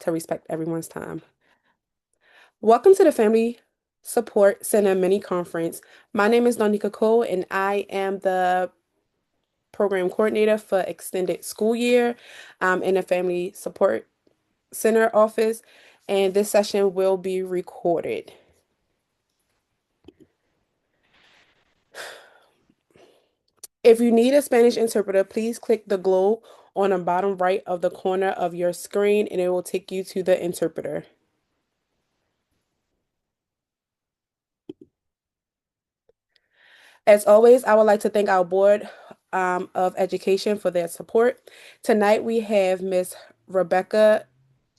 to respect everyone's time. Welcome to the Family Support Center mini conference. My name is Donika Cole, and I am the program coordinator for extended school year in the Family Support Center office, and this session will be recorded. If you need a Spanish interpreter, please click the globe on the bottom right of the corner of your screen, and it will take you to the interpreter. As always, I would like to thank our Board of Education for their support. Tonight we have Miss Rebecca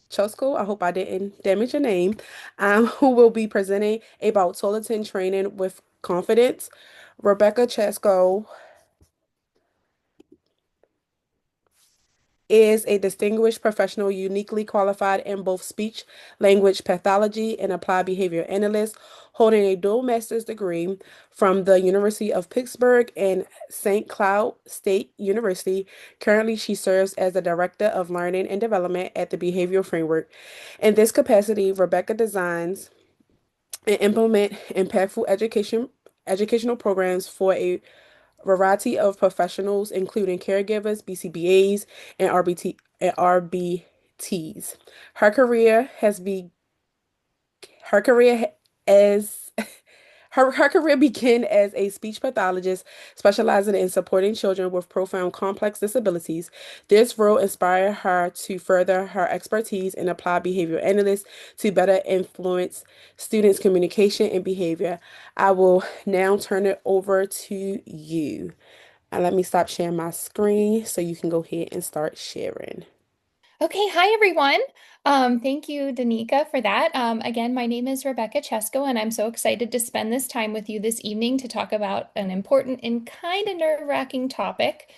Chosko, I hope I didn't damage your name, who will be presenting about toileting training with confidence. Rebecca Chesko is a distinguished professional uniquely qualified in both speech language pathology and applied behavior analyst, holding a dual master's degree from the University of Pittsburgh and St. Cloud State University. Currently, she serves as the Director of Learning and Development at the Behavioral Framework. In this capacity, Rebecca designs and implement impactful educational programs for a variety of professionals, including caregivers, BCBAs, and RBTs. Her career has be her career as her career began as a speech pathologist specializing in supporting children with profound complex disabilities. This role inspired her to further her expertise in applied behavior analyst to better influence students' communication and behavior. I will now turn it over to you. And let me stop sharing my screen so you can go ahead and start sharing. Okay, hi everyone. Thank you, Danica, for that. Again, my name is Rebecca Chesko, and I'm so excited to spend this time with you this evening to talk about an important and kind of nerve-wracking topic,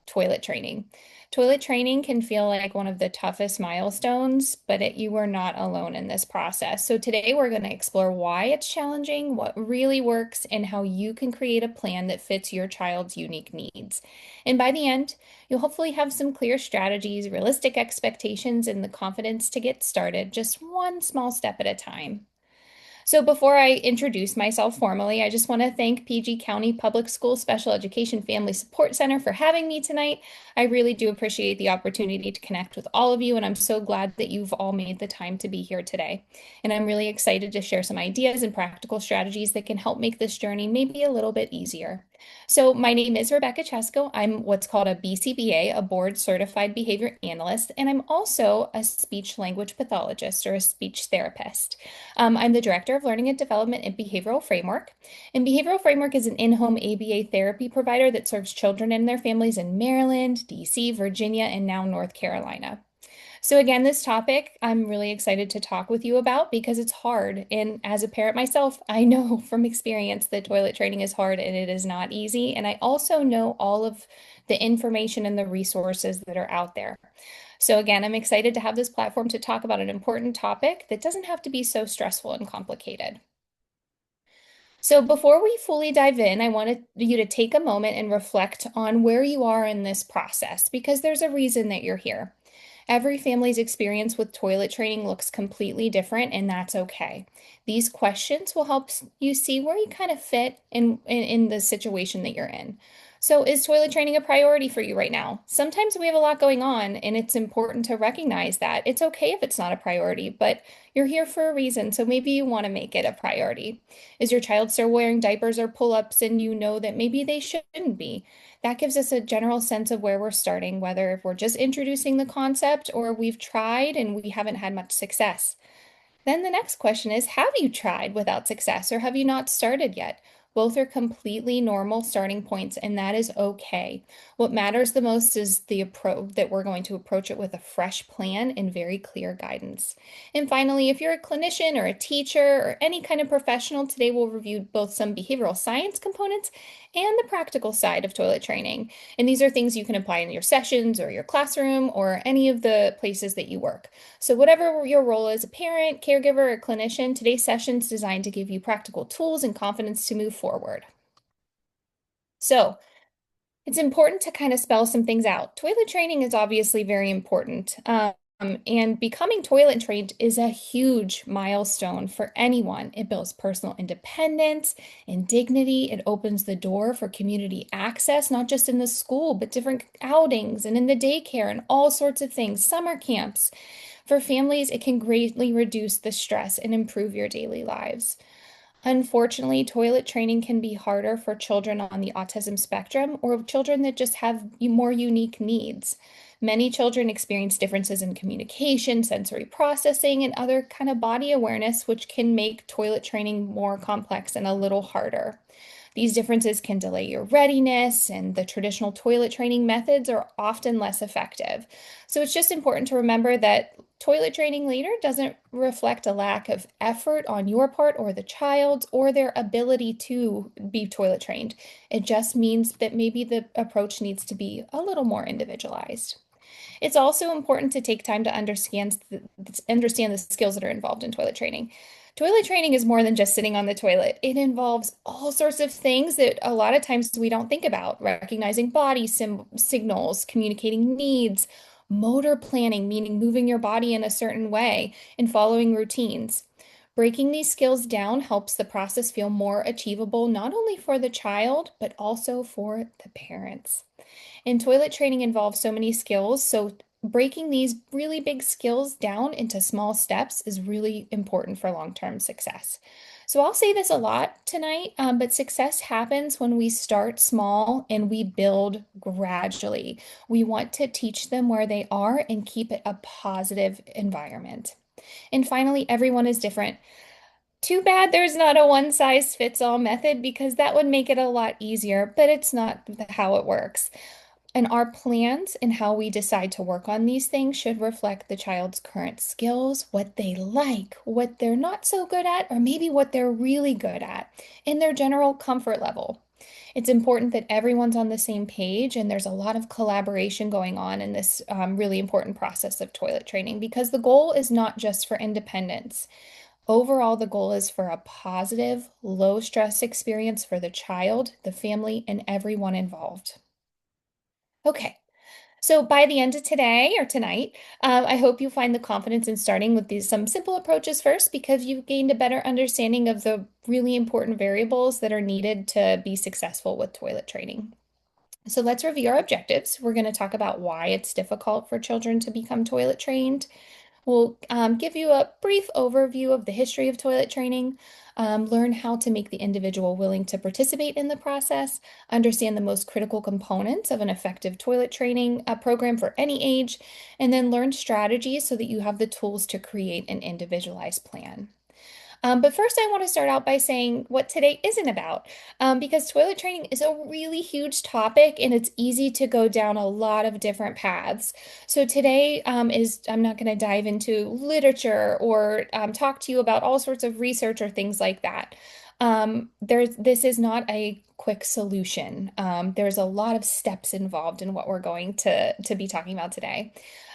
toilet training. Toilet training can feel like one of the toughest milestones, but you are not alone in this process. So today we're going to explore why it's challenging, what really works, and how you can create a plan that fits your child's unique needs. And by the end, you'll hopefully have some clear strategies, realistic expectations, and the confidence to get started just one small step at a time. So before I introduce myself formally, I just want to thank PG County Public School Special Education Family Support Center for having me tonight. I really do appreciate the opportunity to connect with all of you, and I'm so glad that you've all made the time to be here today. And I'm really excited to share some ideas and practical strategies that can help make this journey maybe a little bit easier. So my name is Rebecca Chesko. I'm what's called a BCBA, a board certified behavior analyst, and I'm also a speech language pathologist or a speech therapist. I'm the Director of Learning and Development at Behavioral Framework. And Behavioral Framework is an in-home ABA therapy provider that serves children and their families in Maryland, DC, Virginia, and now North Carolina. So again, this topic I'm really excited to talk with you about because it's hard. And as a parent myself, I know from experience that toilet training is hard and it is not easy. And I also know all of the information and the resources that are out there. So again, I'm excited to have this platform to talk about an important topic that doesn't have to be so stressful and complicated. So before we fully dive in, I wanted you to take a moment and reflect on where you are in this process because there's a reason that you're here. Every family's experience with toilet training looks completely different, and that's okay. These questions will help you see where you kind of fit in the situation that you're in. So, is toilet training a priority for you right now? Sometimes we have a lot going on, and it's important to recognize that. It's okay if it's not a priority, but you're here for a reason, so maybe you want to make it a priority. Is your child still wearing diapers or pull-ups, and you know that maybe they shouldn't be? That gives us a general sense of where we're starting, whether if we're just introducing the concept or we've tried and we haven't had much success. Then the next question is, have you tried without success or have you not started yet? Both are completely normal starting points, and that is okay. What matters the most is the approach that we're going to approach it with a fresh plan and very clear guidance. And finally, if you're a clinician or a teacher or any kind of professional, today we'll review both some behavioral science components and the practical side of toilet training. And these are things you can apply in your sessions or your classroom or any of the places that you work. So, whatever your role is, a parent, caregiver, or clinician, today's session is designed to give you practical tools and confidence to move forward. So, it's important to kind of spell some things out. Toilet training is obviously very important. And becoming toilet trained is a huge milestone for anyone. It builds personal independence and dignity. It opens the door for community access, not just in the school, but different outings and in the daycare and all sorts of things, summer camps. For families, it can greatly reduce the stress and improve your daily lives. Unfortunately, toilet training can be harder for children on the autism spectrum or children that just have more unique needs. Many children experience differences in communication, sensory processing, and other kind of body awareness, which can make toilet training more complex and a little harder. These differences can delay your readiness, and the traditional toilet training methods are often less effective. So it's just important to remember that toilet training later doesn't reflect a lack of effort on your part or the child's or their ability to be toilet trained. It just means that maybe the approach needs to be a little more individualized. It's also important to take time to understand the skills that are involved in toilet training. Toilet training is more than just sitting on the toilet. It involves all sorts of things that a lot of times we don't think about, recognizing body signals, communicating needs, motor planning, meaning moving your body in a certain way, and following routines. Breaking these skills down helps the process feel more achievable, not only for the child, but also for the parents. And toilet training involves so many skills, so breaking these really big skills down into small steps is really important for long-term success. So I'll say this a lot tonight, but success happens when we start small and we build gradually. We want to teach them where they are and keep it a positive environment. And finally, everyone is different. Too bad there's not a one size fits all method because that would make it a lot easier, but it's not how it works. And our plans and how we decide to work on these things should reflect the child's current skills, what they like, what they're not so good at, or maybe what they're really good at, and their general comfort level. It's important that everyone's on the same page and there's a lot of collaboration going on in this really important process of toilet training because the goal is not just for independence. Overall, the goal is for a positive, low stress experience for the child, the family, and everyone involved. Okay, so by the end of today or tonight, I hope you find the confidence in starting with these some simple approaches first because you've gained a better understanding of the really important variables that are needed to be successful with toilet training. So let's review our objectives. We're going to talk about why it's difficult for children to become toilet trained. We'll give you a brief overview of the history of toilet training, learn how to make the individual willing to participate in the process, understand the most critical components of an effective toilet training program for any age, and then learn strategies so that you have the tools to create an individualized plan. But first, I want to start out by saying what today isn't about, because toilet training is a really huge topic and it's easy to go down a lot of different paths. So today I'm not going to dive into literature or talk to you about all sorts of research or things like that. This is not a quick solution. There's a lot of steps involved in what we're going to be talking about today.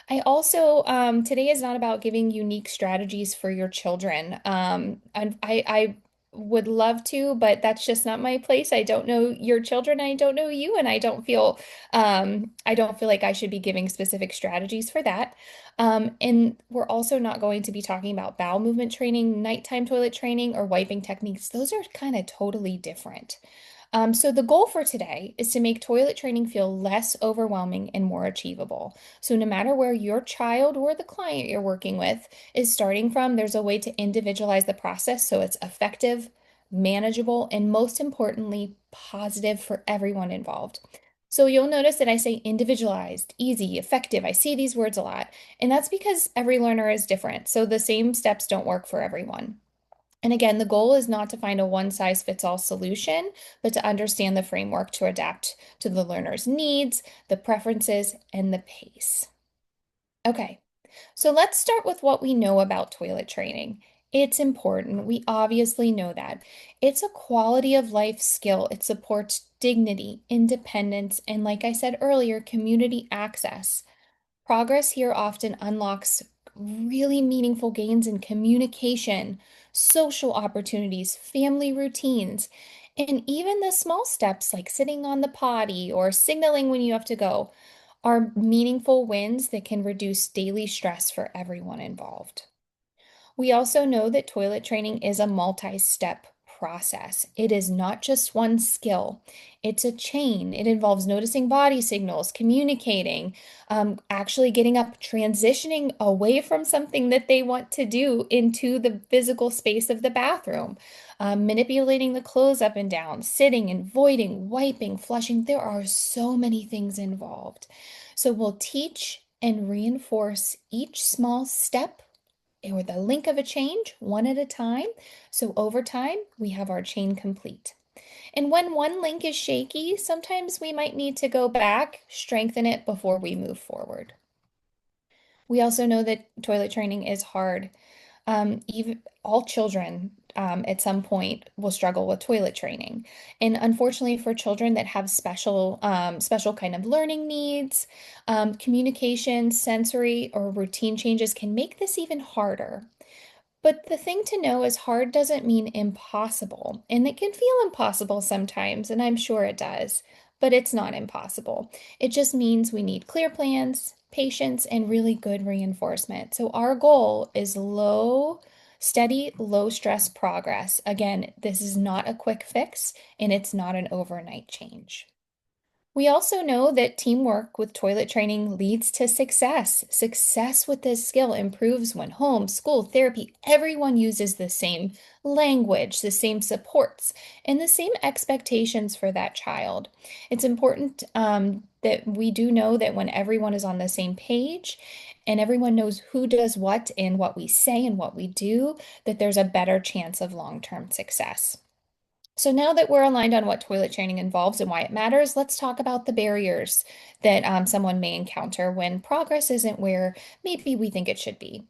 I also, today is not about giving unique strategies for your children. And I would love to, but that's just not my place. I don't know your children. I don't know you, and I don't feel like I should be giving specific strategies for that. And we're also not going to be talking about bowel movement training, nighttime toilet training, or wiping techniques. Those are kind of totally different. So the goal for today is to make toilet training feel less overwhelming and more achievable. So no matter where your child or the client you're working with is starting from, there's a way to individualize the process so it's effective, manageable, and most importantly, positive for everyone involved. So you'll notice that I say individualized, easy, effective. I see these words a lot, and that's because every learner is different. So the same steps don't work for everyone. And again, the goal is not to find a one size fits all solution, but to understand the framework to adapt to the learner's needs, the preferences, and the pace. Okay, so let's start with what we know about toilet training. It's important. We obviously know that. It's a quality of life skill. It supports dignity, independence, and like I said earlier, community access. Progress here often unlocks really meaningful gains in communication, social opportunities, family routines, and even the small steps like sitting on the potty or signaling when you have to go are meaningful wins that can reduce daily stress for everyone involved. We also know that toilet training is a multi-step process. It is not just one skill, it's a chain. It involves noticing body signals, communicating, actually getting up, transitioning away from something that they want to do into the physical space of the bathroom, manipulating the clothes up and down, sitting and voiding, wiping, flushing. There are so many things involved. So we'll teach and reinforce each small step or the link of a change one at a time. So over time, we have our chain complete. And when one link is shaky, sometimes we might need to go back, strengthen it before we move forward. We also know that toilet training is hard. Even all children at some point will struggle with toilet training. And unfortunately, for children that have special kind of learning needs, communication, sensory, or routine changes can make this even harder. But the thing to know is hard doesn't mean impossible. And it can feel impossible sometimes, and I'm sure it does, but it's not impossible. It just means we need clear plans, patience, and really good reinforcement. So our goal is steady, low stress progress. Again, this is not a quick fix, and it's not an overnight change. We also know that teamwork with toilet training leads to success. Success with this skill improves when home, school, therapy, everyone uses the same language, the same supports, and the same expectations for that child. It's important that we do know that when everyone is on the same page and everyone knows who does what and what we say and what we do, that there's a better chance of long-term success. So now that we're aligned on what toilet training involves and why it matters, let's talk about the barriers that someone may encounter when progress isn't where maybe we think it should be.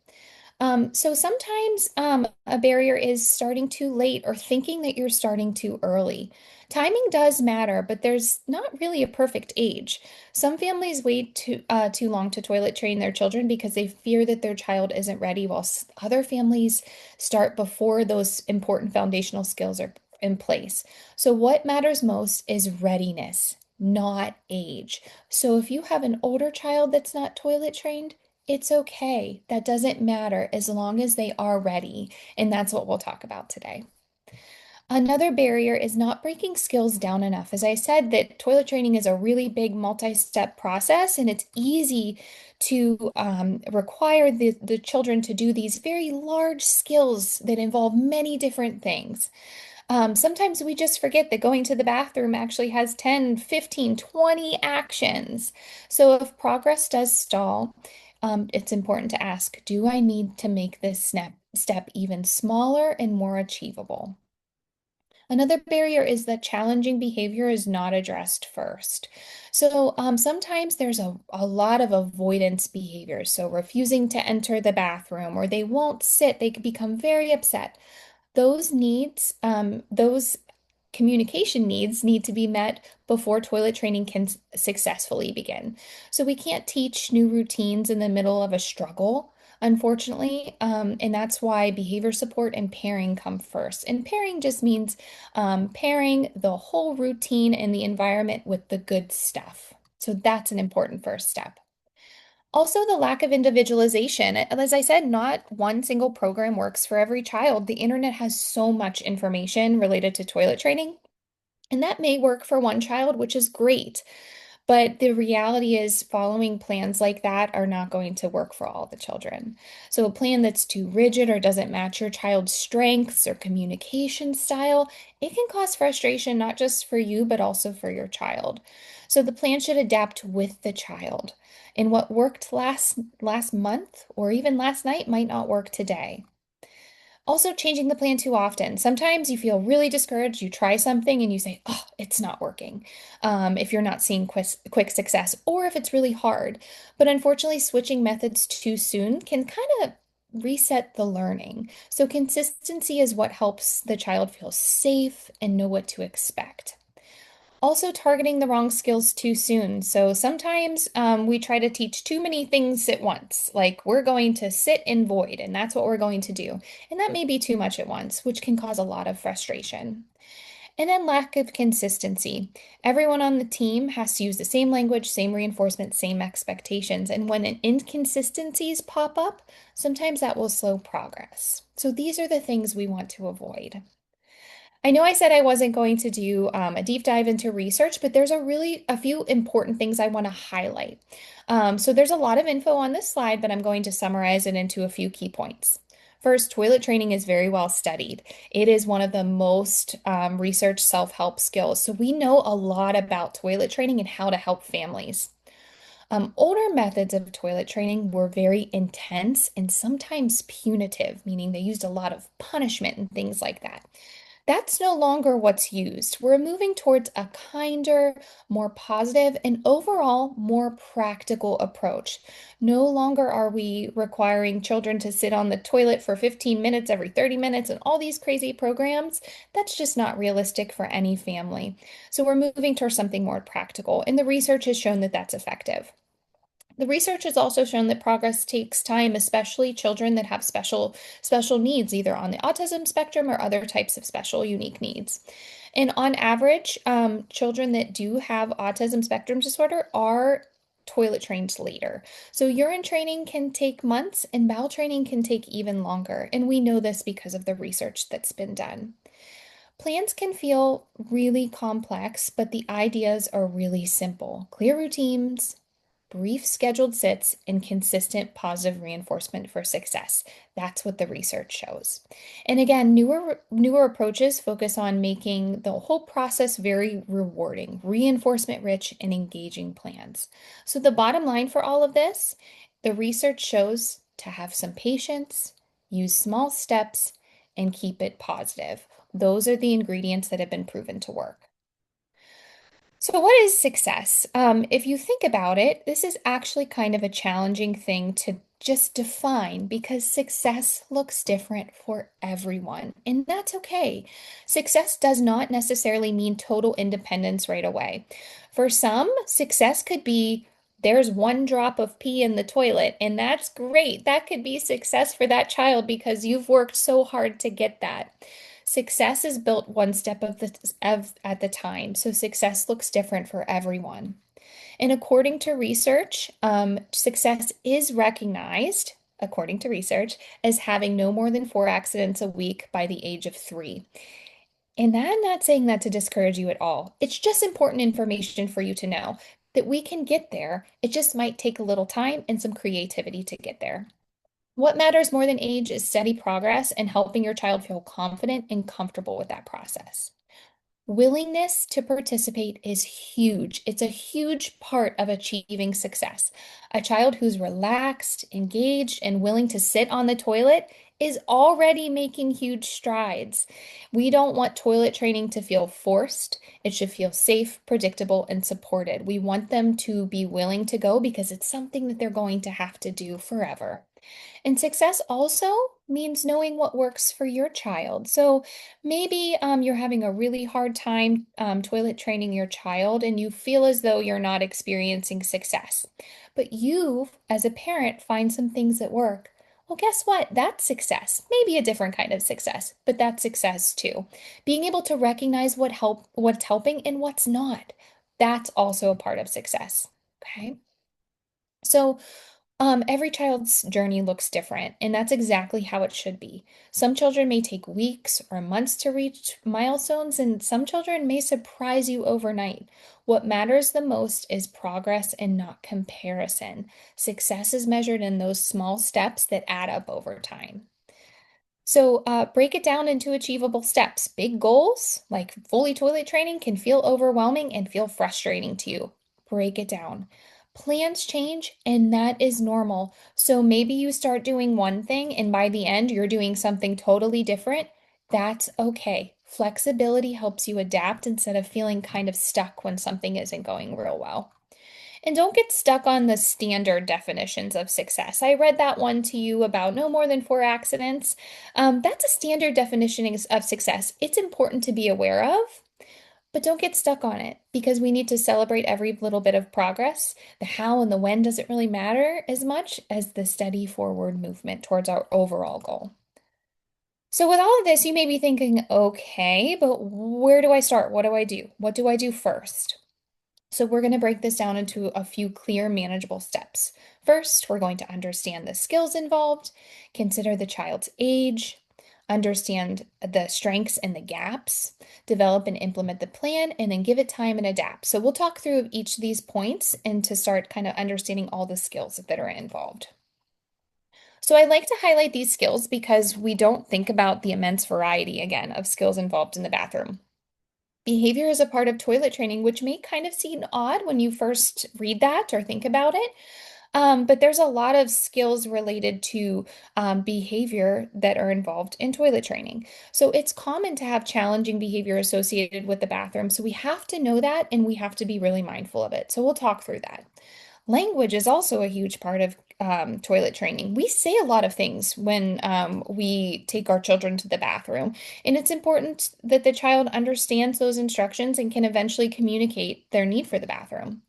So sometimes a barrier is starting too late or thinking that you're starting too early. Timing does matter, but there's not really a perfect age. Some families wait too long to toilet train their children because they fear that their child isn't ready, while other families start before those important foundational skills are in place. So what matters most is readiness, not age. So if you have an older child that's not toilet trained, it's okay. That doesn't matter as long as they are ready. And that's what we'll talk about today. Another barrier is not breaking skills down enough. As I said, that toilet training is a really big multi-step process, and it's easy to require the children to do these very large skills that involve many different things. Sometimes we just forget that going to the bathroom actually has 10, 15, 20 actions. So if progress does stall, it's important to ask, do I need to make this step even smaller and more achievable? Another barrier is that challenging behavior is not addressed first. So sometimes there's a lot of avoidance behavior. So refusing to enter the bathroom, or they won't sit, they can become very upset. Those needs, those communication needs need to be met before toilet training can successfully begin. So we can't teach new routines in the middle of a struggle, unfortunately. And that's why behavior support and pairing come first. And pairing just means pairing the whole routine and the environment with the good stuff. So that's an important first step. Also, the lack of individualization. As I said, not one single program works for every child. The internet has so much information related to toilet training, and that may work for one child, which is great. But the reality is, following plans like that are not going to work for all the children. So, a plan that's too rigid or doesn't match your child's strengths or communication style, it can cause frustration not just for you, but also for your child. So, the plan should adapt with the child. And what worked last month or even last night might not work today. Also, changing the plan too often. Sometimes you feel really discouraged. You try something and you say, oh, it's not working. If you're not seeing quick success, or if it's really hard. But unfortunately, switching methods too soon can kind of reset the learning. So, consistency is what helps the child feel safe and know what to expect. Also, targeting the wrong skills too soon. So sometimes we try to teach too many things at once. Like we're going to sit and void, and that's what we're going to do. And that may be too much at once, which can cause a lot of frustration. And then lack of consistency. Everyone on the team has to use the same language, same reinforcement, same expectations. And when inconsistencies pop up, sometimes that will slow progress. So these are the things we want to avoid. I know I said I wasn't going to do a deep dive into research, but there's a few important things I want to highlight. So there's a lot of info on this slide, but I'm going to summarize it into a few key points. First, toilet training is very well studied. It is one of the most researched self-help skills. So we know a lot about toilet training and how to help families. Older methods of toilet training were very intense and sometimes punitive, meaning they used a lot of punishment and things like that. That's no longer what's used. We're moving towards a kinder, more positive, and overall more practical approach. No longer are we requiring children to sit on the toilet for 15 minutes every 30 minutes and all these crazy programs. That's just not realistic for any family. So we're moving towards something more practical, and the research has shown that that's effective. The research has also shown that progress takes time, especially children that have special needs, either on the autism spectrum or other types of special unique needs. And on average, children that do have autism spectrum disorder are toilet trained later. So urine training can take months and bowel training can take even longer. And we know this because of the research that's been done. Plans can feel really complex, but the ideas are really simple. Clear routines, brief scheduled sits, and consistent positive reinforcement for success. That's what the research shows. And again, newer approaches focus on making the whole process very rewarding, reinforcement rich, and engaging plans. So the bottom line for all of this, the research shows to have some patience, use small steps, and keep it positive. Those are the ingredients that have been proven to work. So, what is success? If you think about it, this is actually kind of a challenging thing to just define because success looks different for everyone, and that's okay. Success does not necessarily mean total independence right away. For some, success could be there's one drop of pee in the toilet, and that's great. That could be success for that child because you've worked so hard to get that. Success is built one step at the time, so success looks different for everyone. And according to research, success is recognized, according to research, as having no more than 4 accidents a week by the age of 3. And I'm not saying that to discourage you at all. It's just important information for you to know that we can get there. It just might take a little time and some creativity to get there. What matters more than age is steady progress and helping your child feel confident and comfortable with that process. Willingness to participate is huge. It's a huge part of achieving success. A child who's relaxed, engaged, and willing to sit on the toilet is already making huge strides. We don't want toilet training to feel forced. It should feel safe, predictable, and supported. We want them to be willing to go because it's something that they're going to have to do forever. And success also means knowing what works for your child. So maybe you're having a really hard time toilet training your child and you feel as though you're not experiencing success. But you, as a parent, find some things that work. Well, guess what? That's success. Maybe a different kind of success, but that's success too. Being able to recognize what's helping and what's not. That's also a part of success. Okay. So every child's journey looks different, and that's exactly how it should be. Some children may take weeks or months to reach milestones, and some children may surprise you overnight. What matters the most is progress and not comparison. Success is measured in those small steps that add up over time. So, break it down into achievable steps. Big goals, like fully toilet training, can feel overwhelming and feel frustrating to you. Break it down. Plans change, and that is normal. So, maybe you start doing one thing, and by the end, you're doing something totally different. That's okay. Flexibility helps you adapt instead of feeling kind of stuck when something isn't going real well. And don't get stuck on the standard definitions of success. I read that one to you about no more than 4 accidents. That's a standard definition of success. It's important to be aware of, but don't get stuck on it because we need to celebrate every little bit of progress. The how and the when doesn't really matter as much as the steady forward movement towards our overall goal. So with all of this, you may be thinking, okay, but where do I start? What do I do? What do I do first? So we're going to break this down into a few clear, manageable steps. First, we're going to understand the skills involved, consider the child's age, understand the strengths and the gaps, develop and implement the plan, and then give it time and adapt. So we'll talk through each of these points and to start kind of understanding all the skills that are involved. So I like to highlight these skills because we don't think about the immense variety, again, of skills involved in the bathroom. Behavior is a part of toilet training, which may kind of seem odd when you first read that or think about it. But there's a lot of skills related to behavior that are involved in toilet training. So it's common to have challenging behavior associated with the bathroom. So we have to know that and we have to be really mindful of it. So we'll talk through that. Language is also a huge part of toilet training. We say a lot of things when we take our children to the bathroom, and it's important that the child understands those instructions and can eventually communicate their need for the bathroom.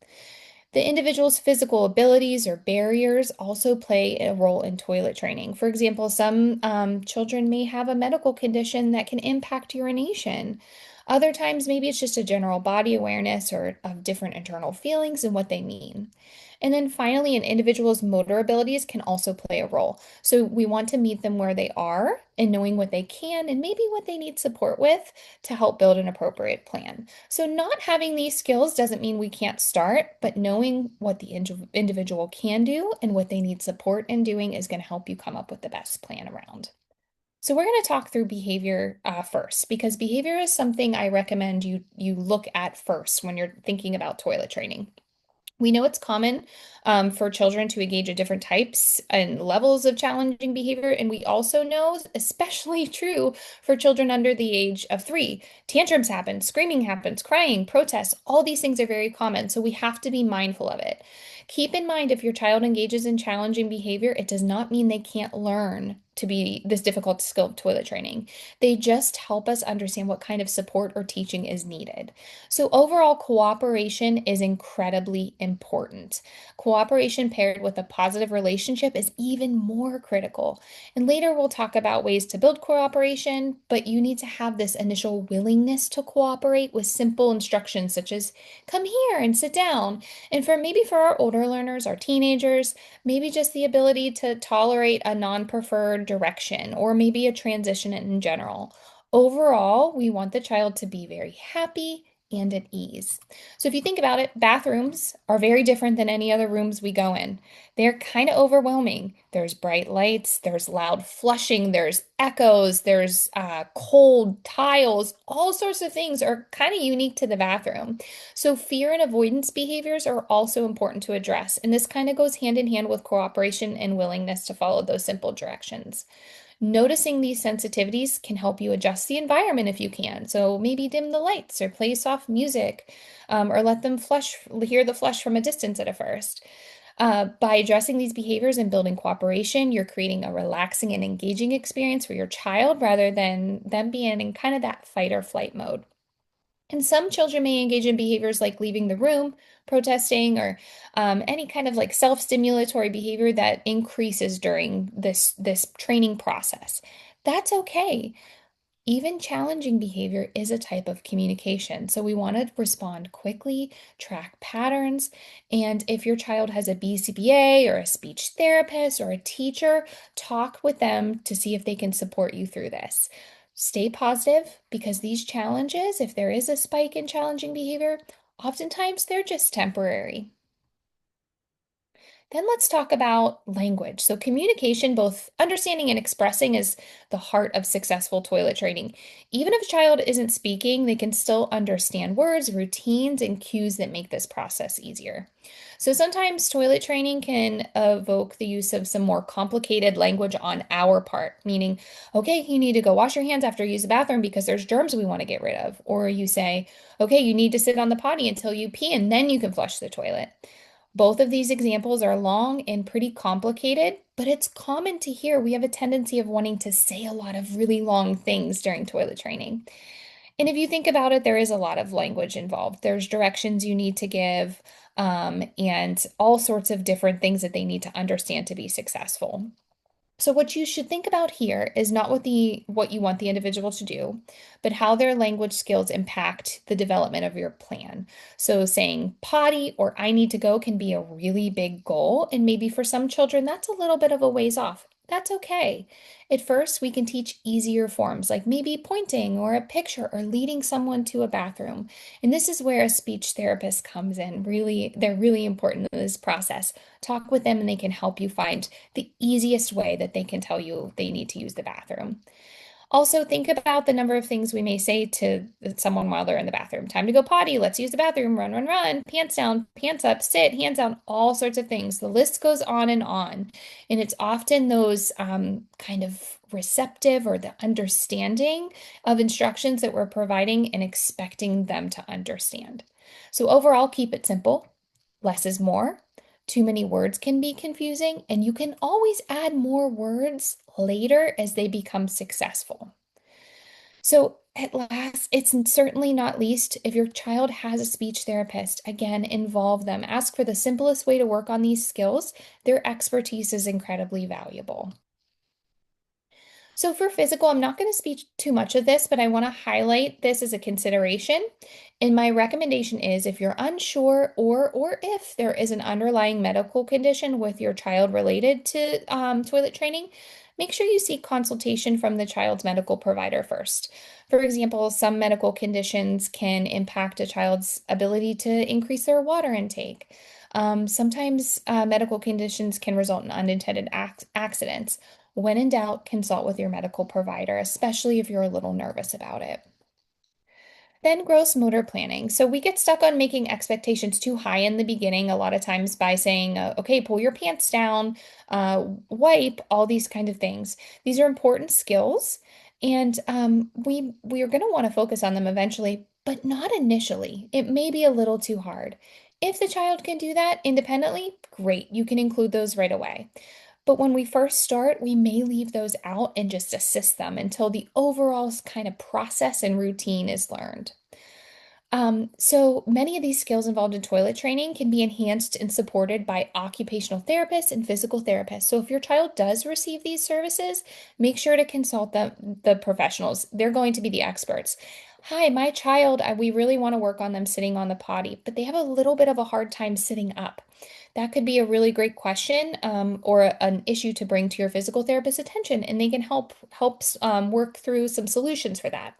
The individual's physical abilities or barriers also play a role in toilet training. For example, some children may have a medical condition that can impact urination. Other times, maybe it's just a general body awareness or of different internal feelings and what they mean. And then finally, an individual's motor abilities can also play a role. So we want to meet them where they are and knowing what they can and maybe what they need support with to help build an appropriate plan. So not having these skills doesn't mean we can't start, but knowing what the individual can do and what they need support in doing is going to help you come up with the best plan around. So we're going to talk through behavior first because behavior is something I recommend you look at first when you're thinking about toilet training. We know it's common for children to engage in different types and levels of challenging behavior. And we also know, especially true for children under the age of 3, tantrums happen, screaming happens, crying, protests, all these things are very common. So we have to be mindful of it. Keep in mind if your child engages in challenging behavior, it does not mean they can't learn to be this difficult skill of toilet training. They just help us understand what kind of support or teaching is needed. So, overall, cooperation is incredibly important. Cooperation paired with a positive relationship is even more critical. And later, we'll talk about ways to build cooperation, but you need to have this initial willingness to cooperate with simple instructions such as come here and sit down. And for our older learners, our teenagers, maybe just the ability to tolerate a non preferred direction or maybe a transition in general. Overall, we want the child to be very happy and at ease. So if you think about it, bathrooms are very different than any other rooms we go in. They're kind of overwhelming. There's bright lights, there's loud flushing, there's echoes, there's cold tiles, all sorts of things are kind of unique to the bathroom. So fear and avoidance behaviors are also important to address. And this kind of goes hand in hand with cooperation and willingness to follow those simple directions. Noticing these sensitivities can help you adjust the environment if you can. So maybe dim the lights or play soft music, or let them hear the flush from a distance at a first. By addressing these behaviors and building cooperation, you're creating a relaxing and engaging experience for your child rather than them being in kind of that fight or flight mode. And some children may engage in behaviors like leaving the room, protesting, or any kind of like self-stimulatory behavior that increases during this training process. That's okay. Even challenging behavior is a type of communication. So we want to respond quickly, track patterns, and if your child has a BCBA or a speech therapist or a teacher, talk with them to see if they can support you through this. Stay positive because these challenges, if there is a spike in challenging behavior, oftentimes they're just temporary. Then let's talk about language. So, communication, both understanding and expressing, is the heart of successful toilet training. Even if a child isn't speaking, they can still understand words, routines, and cues that make this process easier. So, sometimes toilet training can evoke the use of some more complicated language on our part, meaning, okay, you need to go wash your hands after you use the bathroom because there's germs we want to get rid of. Or you say, okay, you need to sit on the potty until you pee and then you can flush the toilet. Both of these examples are long and pretty complicated, but it's common to hear we have a tendency of wanting to say a lot of really long things during toilet training. And if you think about it, there is a lot of language involved. There's directions you need to give, and all sorts of different things that they need to understand to be successful. So what you should think about here is not what you want the individual to do, but how their language skills impact the development of your plan. So saying potty or I need to go can be a really big goal, and maybe for some children that's a little bit of a ways off. That's okay. At first, we can teach easier forms like maybe pointing or a picture or leading someone to a bathroom. And this is where a speech therapist comes in. Really, they're really important in this process. Talk with them and they can help you find the easiest way that they can tell you they need to use the bathroom. Also, think about the number of things we may say to someone while they're in the bathroom. Time to go potty, let's use the bathroom, run, run, run, pants down, pants up, sit, hands down, all sorts of things. The list goes on and on. And it's often those kind of receptive or the understanding of instructions that we're providing and expecting them to understand. So, overall, keep it simple. Less is more. Too many words can be confusing, and you can always add more words later as they become successful. So, at last, it's certainly not least if your child has a speech therapist, again, involve them. Ask for the simplest way to work on these skills. Their expertise is incredibly valuable. So for physical, I'm not going to speak too much of this, but I want to highlight this as a consideration. And my recommendation is if you're unsure or if there is an underlying medical condition with your child related to toilet training, make sure you seek consultation from the child's medical provider first. For example, some medical conditions can impact a child's ability to increase their water intake. Sometimes medical conditions can result in unintended accidents. When in doubt, consult with your medical provider, especially if you're a little nervous about it. Then gross motor planning. So we get stuck on making expectations too high in the beginning, a lot of times by saying, okay, pull your pants down, wipe, all these kind of things. These are important skills, and we are going to want to focus on them eventually, but not initially. It may be a little too hard. If the child can do that independently, great, you can include those right away. But when we first start, we may leave those out and just assist them until the overall kind of process and routine is learned. So many of these skills involved in toilet training can be enhanced and supported by occupational therapists and physical therapists. So if your child does receive these services, make sure to consult the professionals. They're going to be the experts. Hi, my child, we really want to work on them sitting on the potty, but they have a little bit of a hard time sitting up. That could be a really great question or an issue to bring to your physical therapist's attention, and they can help work through some solutions for that.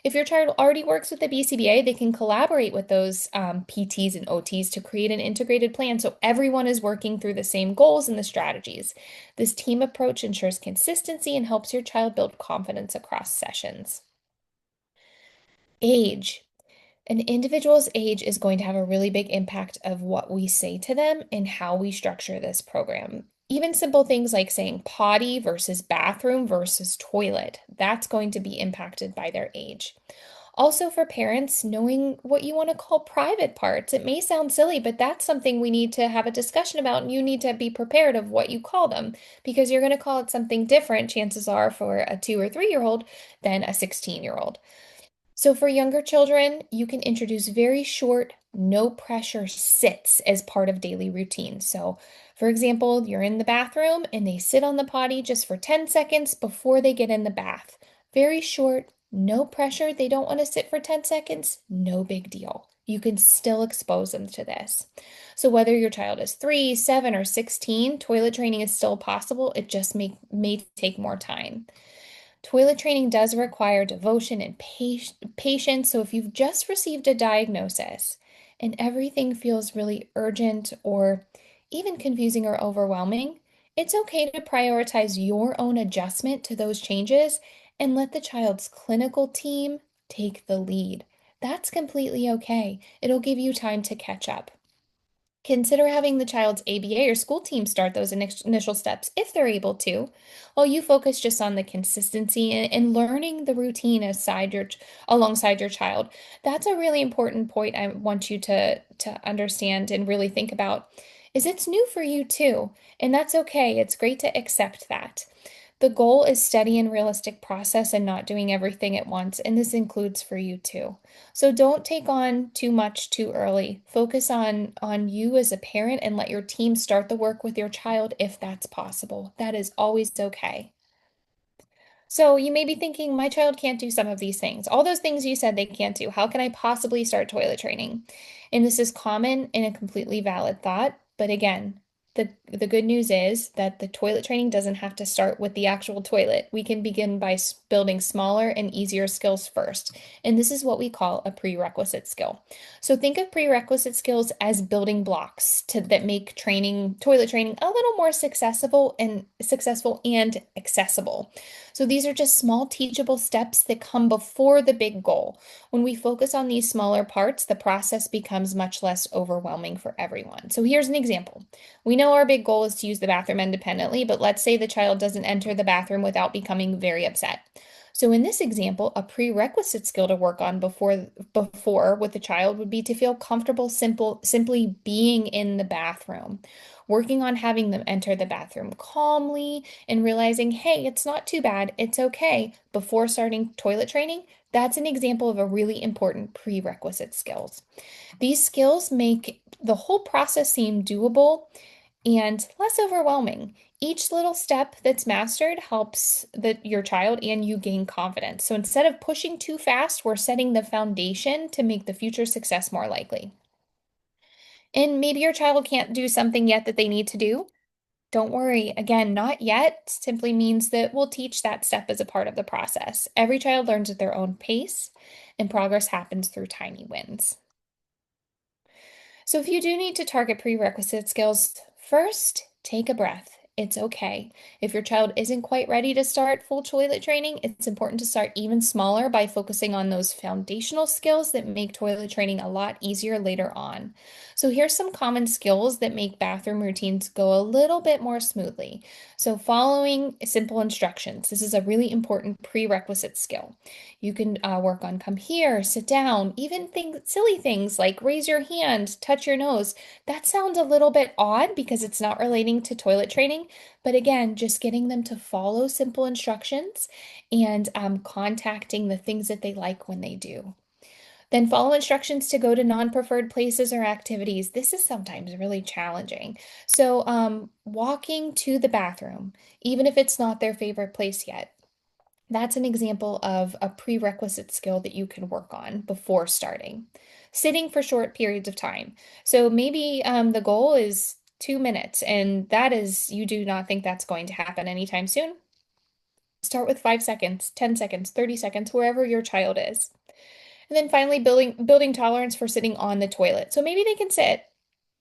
If your child already works with the BCBA, they can collaborate with those PTs and OTs to create an integrated plan so everyone is working through the same goals and the strategies. This team approach ensures consistency and helps your child build confidence across sessions. Age. An individual's age is going to have a really big impact of what we say to them and how we structure this program. Even simple things like saying potty versus bathroom versus toilet, that's going to be impacted by their age. Also, for parents, knowing what you want to call private parts. It may sound silly, but that's something we need to have a discussion about, and you need to be prepared of what you call them because you're going to call it something different, chances are, for a 2 or 3 year old than a 16-year-old. So for younger children, you can introduce very short, no pressure sits as part of daily routine. So, for example, you're in the bathroom and they sit on the potty just for 10 seconds before they get in the bath. Very short, no pressure. They don't want to sit for 10 seconds. No big deal. You can still expose them to this. So whether your child is 3, 7, or 16, toilet training is still possible. It just may take more time. Toilet training does require devotion and patience. So if you've just received a diagnosis and everything feels really urgent or even confusing or overwhelming, it's okay to prioritize your own adjustment to those changes and let the child's clinical team take the lead. That's completely okay. It'll give you time to catch up. Consider having the child's ABA or school team start those initial steps if they're able to, while you focus just on the consistency and learning the routine alongside your child. That's a really important point I want you to understand and really think about is it's new for you too, and that's okay. It's great to accept that. The goal is steady and realistic process and not doing everything at once, and this includes for you too. So don't take on too much too early. Focus on you as a parent and let your team start the work with your child if that's possible. That is always okay. So you may be thinking, my child can't do some of these things. All those things you said they can't do. How can I possibly start toilet training? And this is common and a completely valid thought. But again, the good news is that the toilet training doesn't have to start with the actual toilet. We can begin by building smaller and easier skills first. And this is what we call a prerequisite skill. So think of prerequisite skills as building blocks that make toilet training a little more successful and accessible. So these are just small teachable steps that come before the big goal. When we focus on these smaller parts, the process becomes much less overwhelming for everyone. So here's an example. We know our big goal is to use the bathroom independently, but let's say the child doesn't enter the bathroom without becoming very upset. So in this example, a prerequisite skill to work on before with the child would be to feel comfortable simply being in the bathroom. Working on having them enter the bathroom calmly and realizing, hey, it's not too bad, it's okay, before starting toilet training, that's an example of a really important prerequisite skills. These skills make the whole process seem doable and less overwhelming. Each little step that's mastered helps your child and you gain confidence. So instead of pushing too fast, we're setting the foundation to make the future success more likely. And maybe your child can't do something yet that they need to do. Don't worry. Again, not yet simply means that we'll teach that step as a part of the process. Every child learns at their own pace, and progress happens through tiny wins. So if you do need to target prerequisite skills, first, take a breath. It's okay. If your child isn't quite ready to start full toilet training, it's important to start even smaller by focusing on those foundational skills that make toilet training a lot easier later on. So here's some common skills that make bathroom routines go a little bit more smoothly. So following simple instructions. This is a really important prerequisite skill. You can work on come here, sit down, even silly things like raise your hand, touch your nose. That sounds a little bit odd because it's not relating to toilet training, but again, just getting them to follow simple instructions and contacting the things that they like when they do. Then follow instructions to go to non-preferred places or activities. This is sometimes really challenging. So, walking to the bathroom, even if it's not their favorite place yet, that's an example of a prerequisite skill that you can work on before starting. Sitting for short periods of time. So maybe the goal is 2 minutes, and that is, you do not think that's going to happen anytime soon. Start with 5 seconds, 10 seconds, 30 seconds, wherever your child is. And then finally, building tolerance for sitting on the toilet. So maybe they can sit,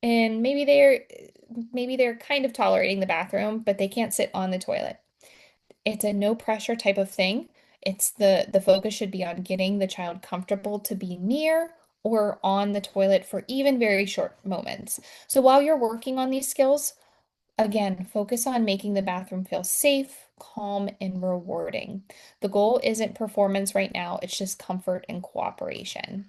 and maybe they're kind of tolerating the bathroom, but they can't sit on the toilet. It's a no pressure type of thing. It's the focus should be on getting the child comfortable to be near or on the toilet for even very short moments. So while you're working on these skills, again, focus on making the bathroom feel safe, calm, and rewarding. The goal isn't performance right now, it's just comfort and cooperation.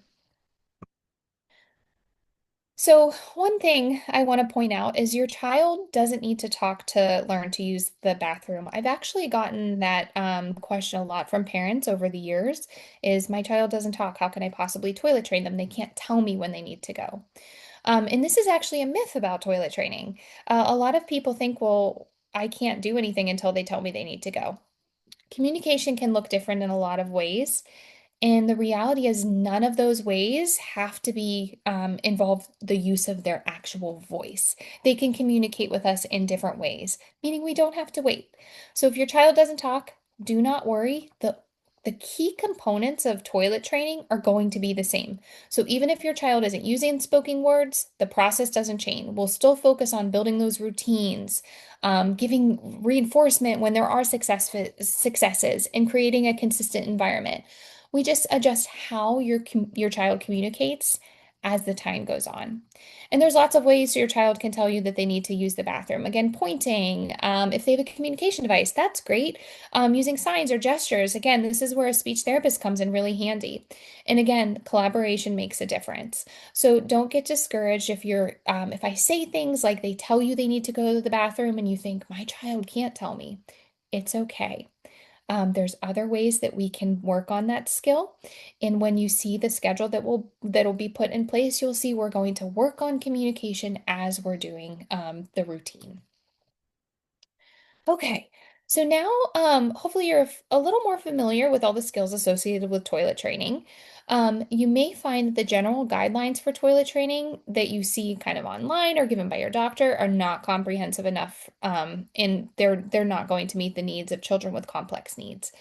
So, one thing I want to point out is your child doesn't need to talk to learn to use the bathroom. I've actually gotten that question a lot from parents over the years is my child doesn't talk. How can I possibly toilet train them? They can't tell me when they need to go. And this is actually a myth about toilet training. A lot of people think, well, I can't do anything until they tell me they need to go. Communication can look different in a lot of ways. And the reality is, none of those ways have to be involve the use of their actual voice. They can communicate with us in different ways, meaning we don't have to wait. So if your child doesn't talk, do not worry. The key components of toilet training are going to be the same. So even if your child isn't using spoken words, the process doesn't change. We'll still focus on building those routines, giving reinforcement when there are successes, and creating a consistent environment. We just adjust how your child communicates as the time goes on. And there's lots of ways your child can tell you that they need to use the bathroom. Again, pointing, if they have a communication device, that's great. Using signs or gestures, again, this is where a speech therapist comes in really handy. And again, collaboration makes a difference. So don't get discouraged if I say things like they tell you they need to go to the bathroom and you think, my child can't tell me. it's okay. There's other ways that we can work on that skill. And when you see the schedule that'll be put in place, you'll see we're going to work on communication as we're doing the routine. Okay, so now hopefully you're a little more familiar with all the skills associated with toilet training. You may find that the general guidelines for toilet training that you see kind of online or given by your doctor are not comprehensive enough, and they're not going to meet the needs of children with complex needs.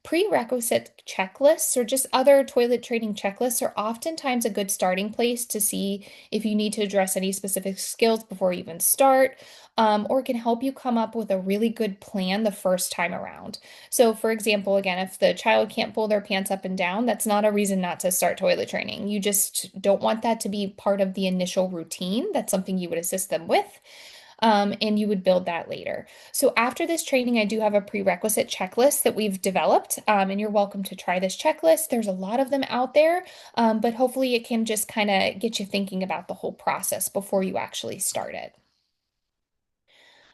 Prerequisite checklists or just other toilet training checklists are oftentimes a good starting place to see if you need to address any specific skills before you even start, or can help you come up with a really good plan the first time around. So, for example, again, if the child can't pull their pants up and down, that's not a reason not to start toilet training. You just don't want that to be part of the initial routine. That's something you would assist them with. And you would build that later. So after this training, I do have a prerequisite checklist that we've developed, and you're welcome to try this checklist. There's a lot of them out there, but hopefully it can just kind of get you thinking about the whole process before you actually start it.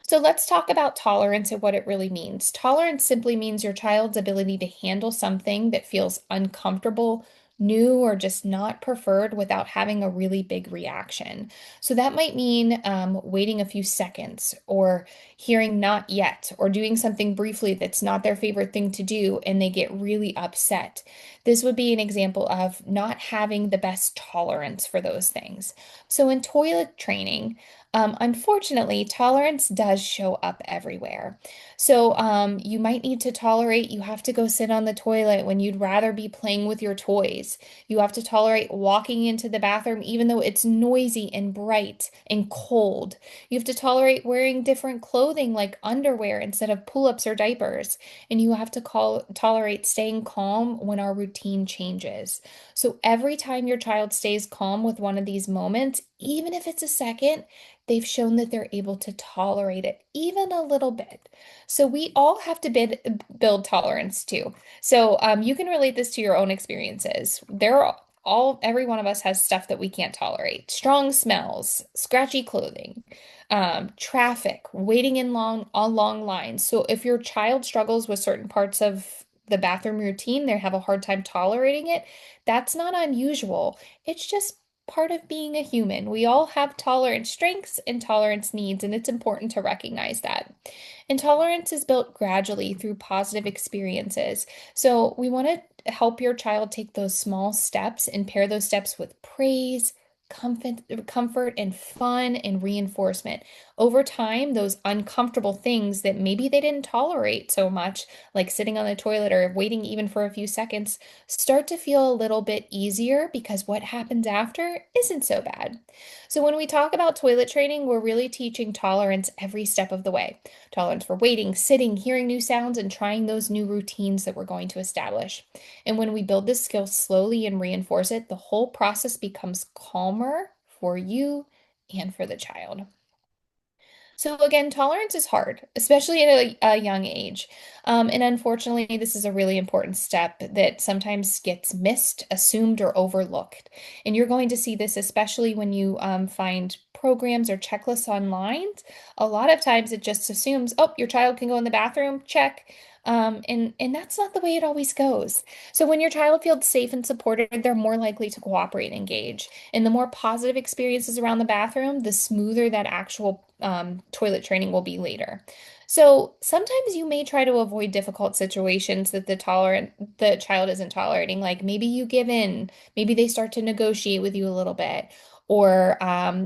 So let's talk about tolerance and what it really means. Tolerance simply means your child's ability to handle something that feels uncomfortable, new, or just not preferred without having a really big reaction. So that might mean waiting a few seconds, or hearing not yet, or doing something briefly that's not their favorite thing to do and they get really upset. This would be an example of not having the best tolerance for those things. So in toilet training, unfortunately, tolerance does show up everywhere. So, you might need to tolerate you have to go sit on the toilet when you'd rather be playing with your toys. You have to tolerate walking into the bathroom even though it's noisy and bright and cold. You have to tolerate wearing different clothing like underwear instead of pull-ups or diapers. And you have to tolerate staying calm when our routine changes. So, every time your child stays calm with one of these moments, even if it's a second, they've shown that they're able to tolerate it even a little bit. So we all have to build tolerance too. So you can relate this to your own experiences. Every one of us has stuff that we can't tolerate. Strong smells, scratchy clothing, traffic, waiting on long lines. So if your child struggles with certain parts of the bathroom routine, they have a hard time tolerating it, that's not unusual. It's just part of being a human. We all have tolerance strengths and tolerance needs, and it's important to recognize that. And tolerance is built gradually through positive experiences. So we want to help your child take those small steps and pair those steps with praise, comfort and fun and reinforcement. Over time, those uncomfortable things that maybe they didn't tolerate so much, like sitting on the toilet or waiting even for a few seconds, start to feel a little bit easier because what happens after isn't so bad. So when we talk about toilet training, we're really teaching tolerance every step of the way. Tolerance for waiting, sitting, hearing new sounds, and trying those new routines that we're going to establish. And when we build this skill slowly and reinforce it, the whole process becomes calmer for you and for the child. So again, tolerance is hard, especially at a young age. And unfortunately, this is a really important step that sometimes gets missed, assumed, or overlooked. And you're going to see this especially when you find programs or checklists online. A lot of times it just assumes, oh, your child can go in the bathroom, check. And that's not the way it always goes. So when your child feels safe and supported, they're more likely to cooperate and engage. And the more positive experiences around the bathroom, the smoother that actual toilet training will be later. So sometimes you may try to avoid difficult situations that the child isn't tolerating. Like maybe you give in, maybe they start to negotiate with you a little bit, or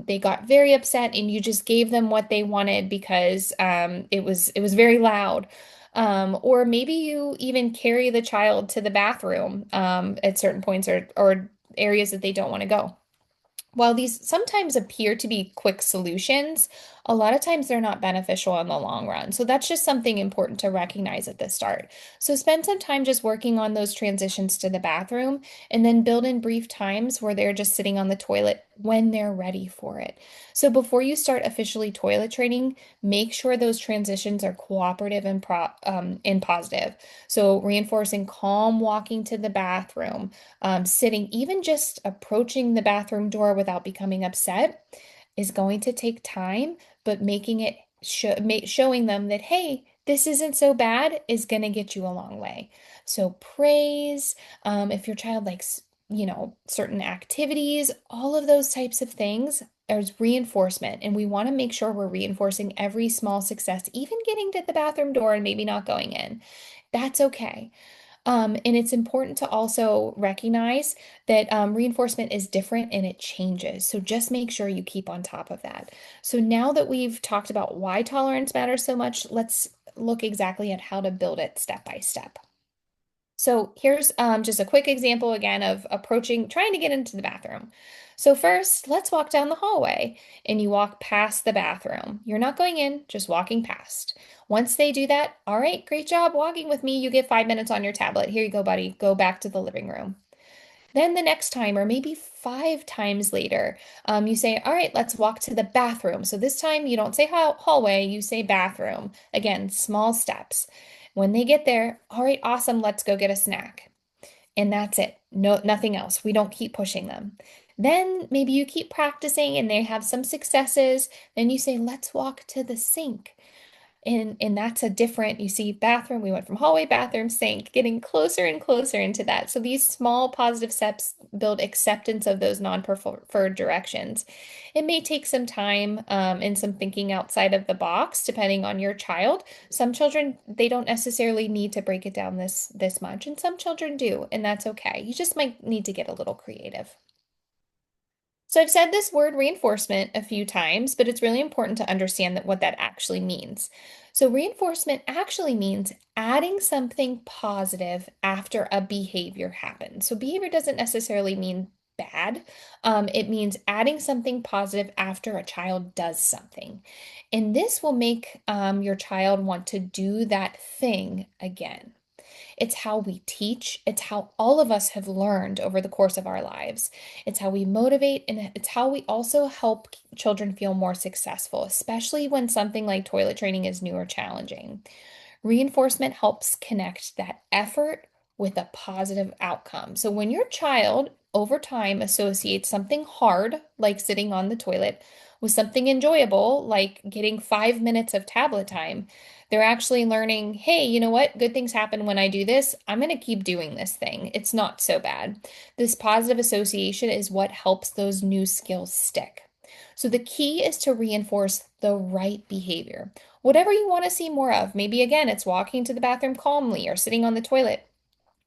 they got very upset and you just gave them what they wanted because it was very loud. Or maybe you even carry the child to the bathroom at certain points or areas that they don't want to go. While these sometimes appear to be quick solutions, a lot of times they're not beneficial in the long run. So that's just something important to recognize at the start. So spend some time just working on those transitions to the bathroom and then build in brief times where they're just sitting on the toilet when they're ready for it. So before you start officially toilet training, make sure those transitions are cooperative and positive. So reinforcing calm walking to the bathroom, sitting, even just approaching the bathroom door without becoming upset is going to take time, but making it showing them that, hey, this isn't so bad is going to get you a long way. So praise, if your child likes, certain activities, all of those types of things is reinforcement. And we want to make sure we're reinforcing every small success, even getting to the bathroom door and maybe not going in. That's okay. And it's important to also recognize that reinforcement is different and it changes. So just make sure you keep on top of that. So now that we've talked about why tolerance matters so much, let's look exactly at how to build it step by step. So here's just a quick example again of trying to get into the bathroom. So first, let's walk down the hallway and you walk past the bathroom. You're not going in, just walking past. Once they do that, all right, great job walking with me. You get 5 minutes on your tablet. Here you go, buddy. Go back to the living room. Then the next time, or maybe 5 times later, you say, all right, let's walk to the bathroom. So this time you don't say hallway, you say bathroom. Again, small steps. When they get there, all right, awesome, let's go get a snack. And that's it. No, nothing else. We don't keep pushing them. Then maybe you keep practicing and they have some successes. Then you say, let's walk to the sink. And that's a different, you see, bathroom, we went from hallway, bathroom, sink, getting closer and closer into that. So these small positive steps build acceptance of those non-preferred directions. It may take some time and some thinking outside of the box, depending on your child. Some children, they don't necessarily need to break it down this much, and some children do, and that's okay. You just might need to get a little creative. So I've said this word reinforcement a few times, but it's really important to understand what that actually means. So reinforcement actually means adding something positive after a behavior happens. So behavior doesn't necessarily mean bad. It means adding something positive after a child does something. And this will make your child want to do that thing again. It's how we teach. It's how all of us have learned over the course of our lives. It's how we motivate, and it's how we also help children feel more successful, especially when something like toilet training is new or challenging. Reinforcement helps connect that effort with a positive outcome. So when your child over time associates something hard, like sitting on the toilet, with something enjoyable, like getting 5 minutes of tablet time, they're actually learning, hey, you know what? Good things happen when I do this. I'm going to keep doing this thing. It's not so bad. This positive association is what helps those new skills stick. So the key is to reinforce the right behavior. Whatever you want to see more of, maybe again, it's walking to the bathroom calmly or sitting on the toilet.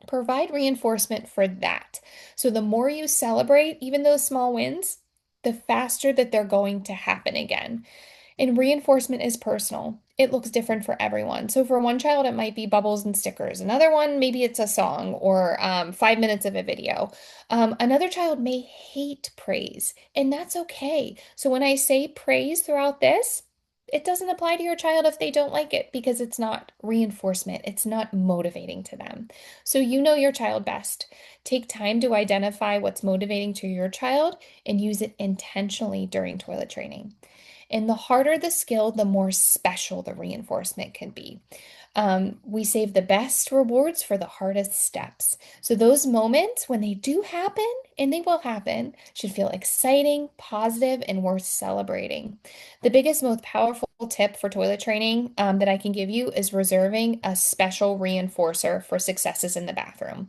Provide reinforcement for that. So the more you celebrate, even those small wins, the faster that they're going to happen again. And reinforcement is personal. It looks different for everyone. So for one child, it might be bubbles and stickers. Another one, maybe it's a song or 5 minutes of a video. Another child may hate praise, and that's okay. So when I say praise throughout this, it doesn't apply to your child if they don't like it because it's not reinforcement. It's not motivating to them. So you know your child best. Take time to identify what's motivating to your child and use it intentionally during toilet training. And the harder the skill, the more special the reinforcement can be. We save the best rewards for the hardest steps. So those moments when they do happen, and they will happen, should feel exciting, positive, and worth celebrating. The biggest, most powerful tip for toilet training that I can give you is reserving a special reinforcer for successes in the bathroom.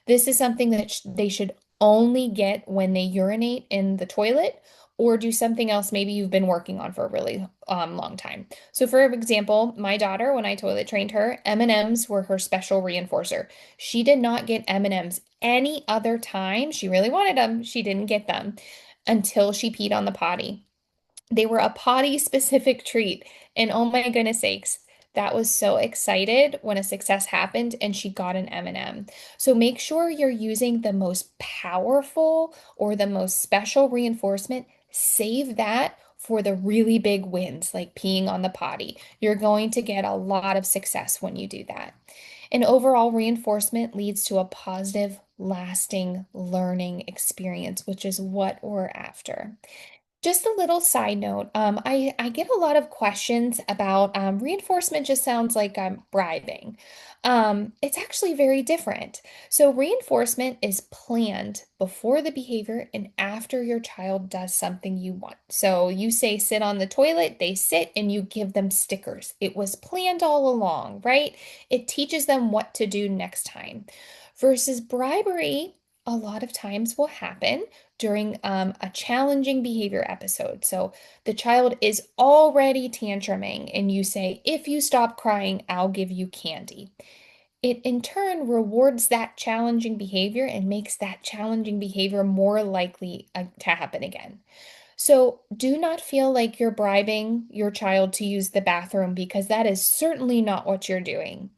This is something that they should only get when they urinate in the toilet or do something else maybe you've been working on for a really long time. So for example, my daughter, when I toilet trained her, M&Ms were her special reinforcer. She did not get M&Ms any other time. She really wanted them. She didn't get them until she peed on the potty. They were a potty specific treat. And oh my goodness sakes, that was so excited when a success happened and she got an M&M. So make sure you're using the most powerful or the most special reinforcement. Save that for the really big wins, like peeing on the potty. You're going to get a lot of success when you do that. And overall reinforcement leads to a positive, lasting learning experience, which is what we're after. Just a little side note. I get a lot of questions about reinforcement just sounds like I'm bribing. It's actually very different. So reinforcement is planned before the behavior and after your child does something you want. So you say sit on the toilet, they sit, and you give them stickers. It was planned all along, right? It teaches them what to do next time. Versus bribery, a lot of times will happen during a challenging behavior episode. So the child is already tantruming, and you say, if you stop crying, I'll give you candy. It in turn rewards that challenging behavior and makes that challenging behavior more likely to happen again. So do not feel like you're bribing your child to use the bathroom because that is certainly not what you're doing.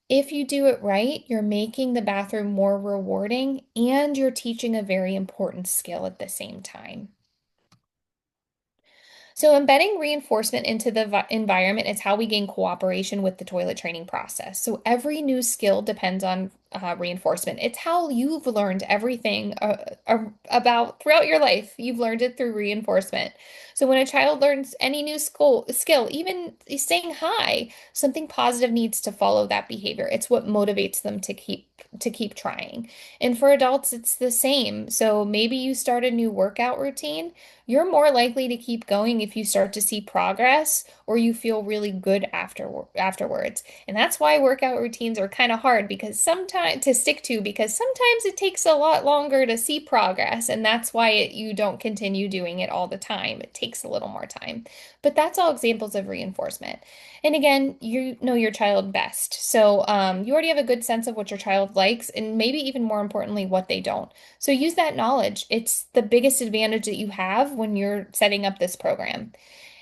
If you do it right, you're making the bathroom more rewarding and you're teaching a very important skill at the same time. So, embedding reinforcement into the environment is how we gain cooperation with the toilet training process. So, every new skill depends on reinforcement. It's how you've learned everything about throughout your life. You've learned it through reinforcement. So, when a child learns any new skill, even saying hi, something positive needs to follow that behavior. It's what motivates them to keep trying. And for adults, it's the same. So, maybe you start a new workout routine. You're more likely to keep going if you start to see progress or you feel really good afterwards. And that's why workout routines are kind of hard because sometimes to stick to because sometimes it takes a lot longer to see progress and that's why you don't continue doing it all the time. It takes a little more time. But that's all examples of reinforcement. And again, you know your child best. So you already have a good sense of what your child likes and maybe even more importantly, what they don't. So use that knowledge. It's the biggest advantage that you have when you're setting up this program.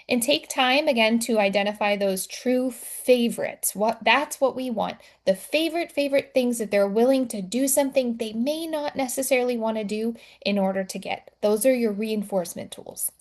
And take time again to identify those true favorites. That's what we want. The favorite things that they're willing to do something they may not necessarily want to do in order to get. Those are your reinforcement tools.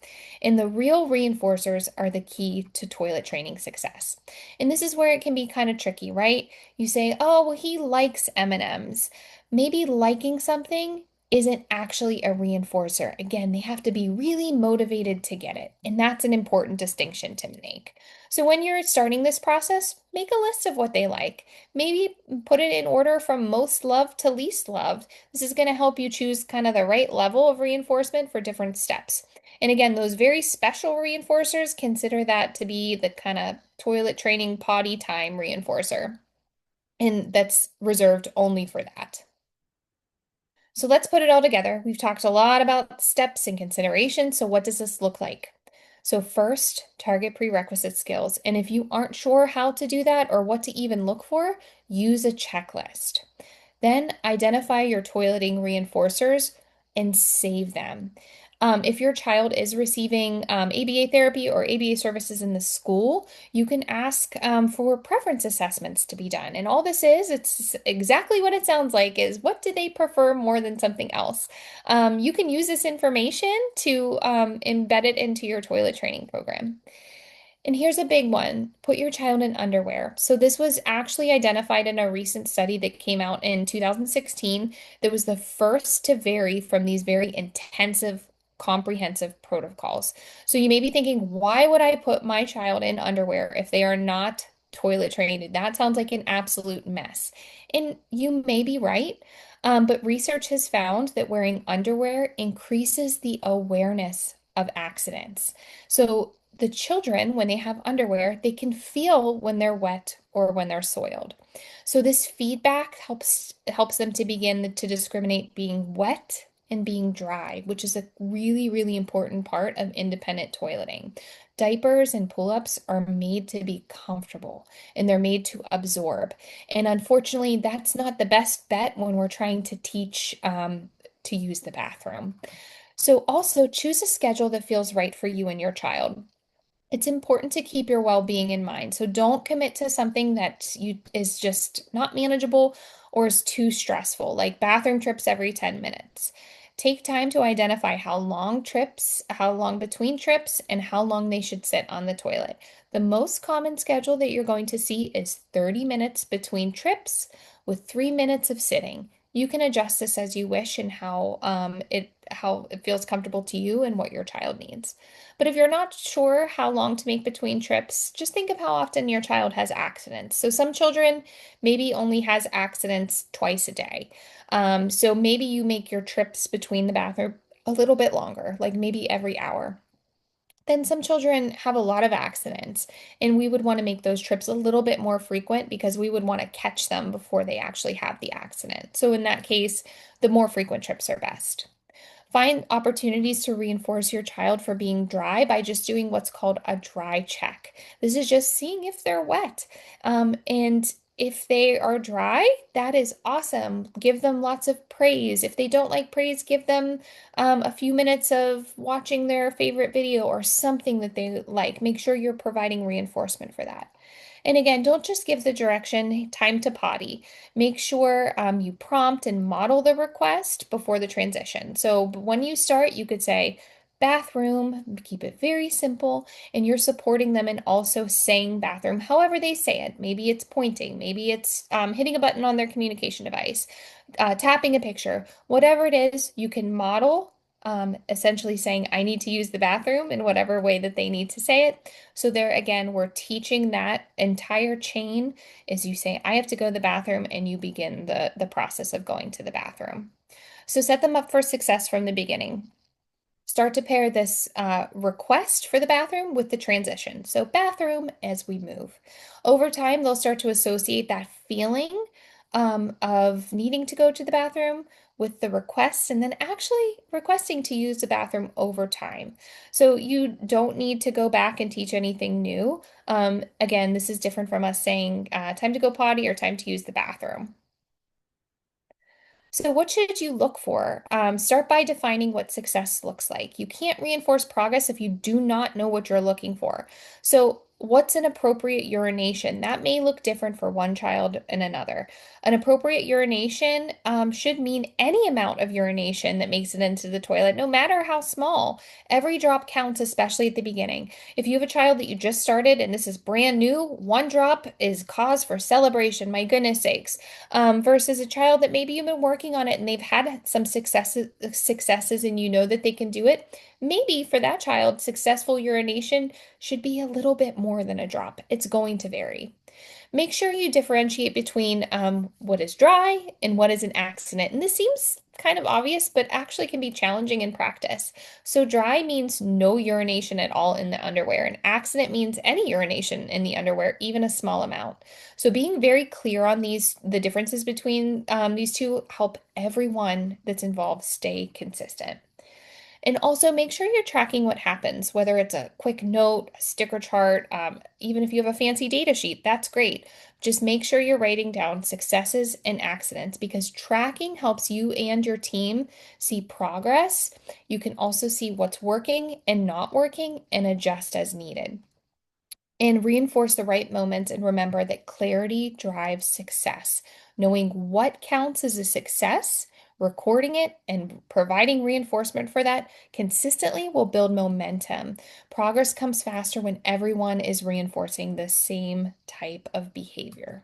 And the real reinforcers are the key to toilet training success. And this is where it can be kind of tricky, right? You say, "Oh, well, he likes M&Ms." Maybe liking something isn't actually a reinforcer. Again, they have to be really motivated to get it. And that's an important distinction to make. So when you're starting this process, make a list of what they like. Maybe put it in order from most loved to least loved. This is going to help you choose kind of the right level of reinforcement for different steps. And again, those very special reinforcers, consider that to be the kind of toilet training potty time reinforcer. And that's reserved only for that. So let's put it all together. We've talked a lot about steps and considerations. So what does this look like? So first, target prerequisite skills. And if you aren't sure how to do that or what to even look for, use a checklist. Then identify your toileting reinforcers and save them. If your child is receiving ABA therapy or ABA services in the school, you can ask for preference assessments to be done. And all this is, it's exactly what it sounds like, is what do they prefer more than something else? You can use this information to embed it into your toilet training program. And here's a big one. Put your child in underwear. So this was actually identified in a recent study that came out in 2016 that was the first to vary from these very intensive, comprehensive protocols. So you may be thinking, why would I put my child in underwear if they are not toilet trained? That sounds like an absolute mess. And you may be right. But research has found that wearing underwear increases the awareness of accidents. So the children, when they have underwear, they can feel when they're wet or when they're soiled. So this feedback helps them to begin to discriminate being wet and being dry, which is a really, really important part of independent toileting. Diapers and pull-ups are made to be comfortable and they're made to absorb. And unfortunately, that's not the best bet when we're trying to teach to use the bathroom. So also choose a schedule that feels right for you and your child. It's important to keep your well-being in mind. So don't commit to something that you is just not manageable or is too stressful, like bathroom trips every 10 minutes. Take time to identify how long between trips, and how long they should sit on the toilet. The most common schedule that you're going to see is 30 minutes between trips with 3 minutes of sitting. You can adjust this as you wish and how it feels comfortable to you and what your child needs. But if you're not sure how long to make between trips, just think of how often your child has accidents. So some children maybe only has accidents twice a day. So maybe you make your trips between the bathroom a little bit longer, like maybe every hour. Then some children have a lot of accidents, and we would want to make those trips a little bit more frequent because we would want to catch them before they actually have the accident. So in that case, the more frequent trips are best. Find opportunities to reinforce your child for being dry by just doing what's called a dry check. This is just seeing if they're wet. And if they are dry, that is awesome. Give them lots of praise. If they don't like praise, give them a few minutes of watching their favorite video or something that they like. Make sure you're providing reinforcement for that. And again, don't just give the direction, time to potty. Make sure you prompt and model the request before the transition. So when you start, you could say, bathroom, keep it very simple, and you're supporting them in also saying bathroom, however they say it. Maybe it's pointing, maybe it's hitting a button on their communication device, tapping a picture, whatever it is, you can model. Essentially saying, I need to use the bathroom in whatever way that they need to say it. So there again, we're teaching that entire chain is you say, I have to go to the bathroom, and you begin the process of going to the bathroom. So set them up for success from the beginning. Start to pair this request for the bathroom with the transition. So bathroom as we move. Over time, they'll start to associate that feeling of needing to go to the bathroom with the request and then actually requesting to use the bathroom over time. So you don't need to go back and teach anything new. Again, this is different from us saying time to go potty or time to use the bathroom. So, what should you look for? Start by defining what success looks like. You can't reinforce progress if you do not know what you're looking for. So, what's an appropriate urination? That may look different for one child and another. An appropriate urination should mean any amount of urination that makes it into the toilet, no matter how small. Every drop counts, especially at the beginning. If you have a child that you just started and this is brand new, one drop is cause for celebration, my goodness sakes, versus a child that maybe you've been working on it and they've had some successes and you know that they can do it. Maybe for that child, successful urination should be a little bit more than a drop. It's going to vary. Make sure you differentiate between what is dry and what is an accident. And this seems kind of obvious, but actually can be challenging in practice. So dry means no urination at all in the underwear. An accident means any urination in the underwear, even a small amount. So being very clear on the differences between these two help everyone that's involved stay consistent. And also make sure you're tracking what happens, whether it's a quick note, a sticker chart, even if you have a fancy data sheet, that's great. Just make sure you're writing down successes and accidents because tracking helps you and your team see progress. You can also see what's working and not working and adjust as needed. And reinforce the right moments and remember that clarity drives success. Knowing what counts as a success, recording it, and providing reinforcement for that consistently will build momentum. Progress comes faster when everyone is reinforcing the same type of behavior.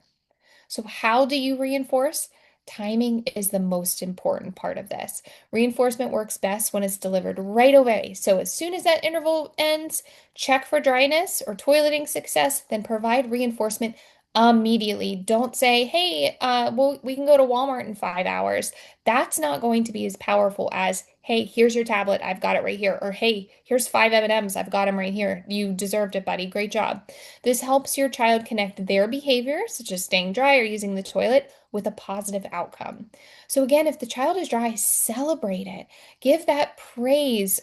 So, how do you reinforce? Timing is the most important part of this. Reinforcement works best when it's delivered right away. So, as soon as that interval ends, check for dryness or toileting success, then provide reinforcement immediately. Don't say, hey, well, we can go to Walmart in 5 hours. That's not going to be as powerful as, hey, here's your tablet. I've got it right here. Or, hey, here's five M&Ms. I've got them right here. You deserved it, buddy. Great job. This helps your child connect their behavior, such as staying dry or using the toilet, with a positive outcome. So, again, if the child is dry, celebrate it. Give that praise.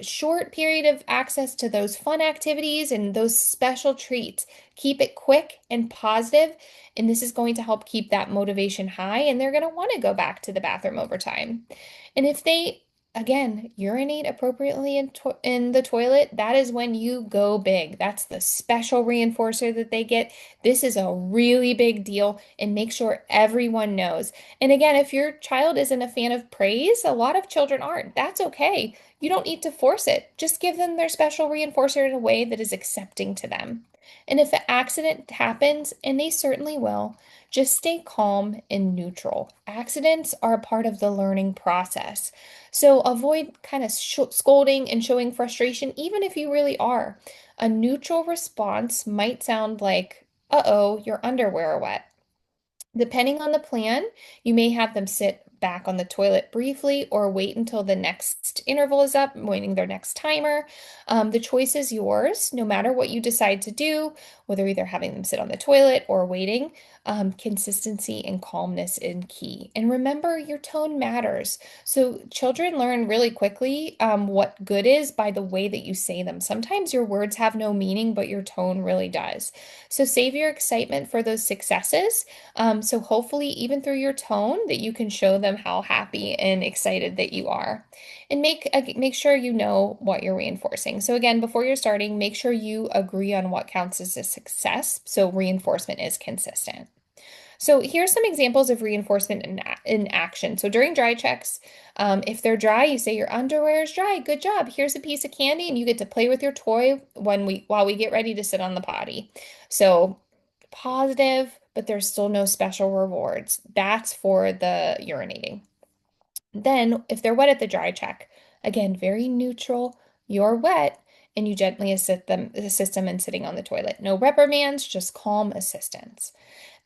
Short period of access to those fun activities and those special treats. Keep it quick and positive, and this is going to help keep that motivation high, and they're going to want to go back to the bathroom over time. And if they again, urinate appropriately in the toilet, that is when you go big. That's the special reinforcer that they get. This is a really big deal and make sure everyone knows. And again, if your child isn't a fan of praise, a lot of children aren't. That's okay. You don't need to force it. Just give them their special reinforcer in a way that is accepting to them. And if an accident happens, and they certainly will, Just stay calm and neutral. Accidents are a part of the learning process. So avoid kind of scolding and showing frustration, even if you really are. A neutral response might sound like, uh-oh, your underwear are wet. Depending on the plan, you may have them sit back on the toilet briefly or wait until the next interval is up, waiting their next timer. The choice is yours, no matter what you decide to do, whether either having them sit on the toilet or waiting. Consistency and calmness is key. And remember, your tone matters. So children learn really quickly what good is by the way that you say them. Sometimes your words have no meaning, but your tone really does. So save your excitement for those successes. So hopefully, even through your tone, that you can show them how happy and excited that you are, and make sure you know what you're reinforcing. So again, before you're starting, make sure you agree on what counts as a success. So reinforcement is consistent. So here's some examples of reinforcement in action. So during dry checks, if they're dry, you say your underwear is dry. Good job. Here's a piece of candy, and you get to play with your toy while we get ready to sit on the potty. So positive, but there's still no special rewards. That's for the urinating. Then, if they're wet at the dry check, again, very neutral. You're wet, and you gently assist them in sitting on the toilet. No reprimands, just calm assistance.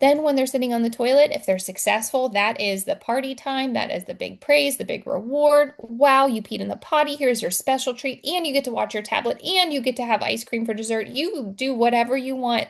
Then, when they're sitting on the toilet, if they're successful, that is the party time. That is the big praise, the big reward. Wow, you peed in the potty. Here's your special treat. And you get to watch your tablet, and you get to have ice cream for dessert. You do whatever you want.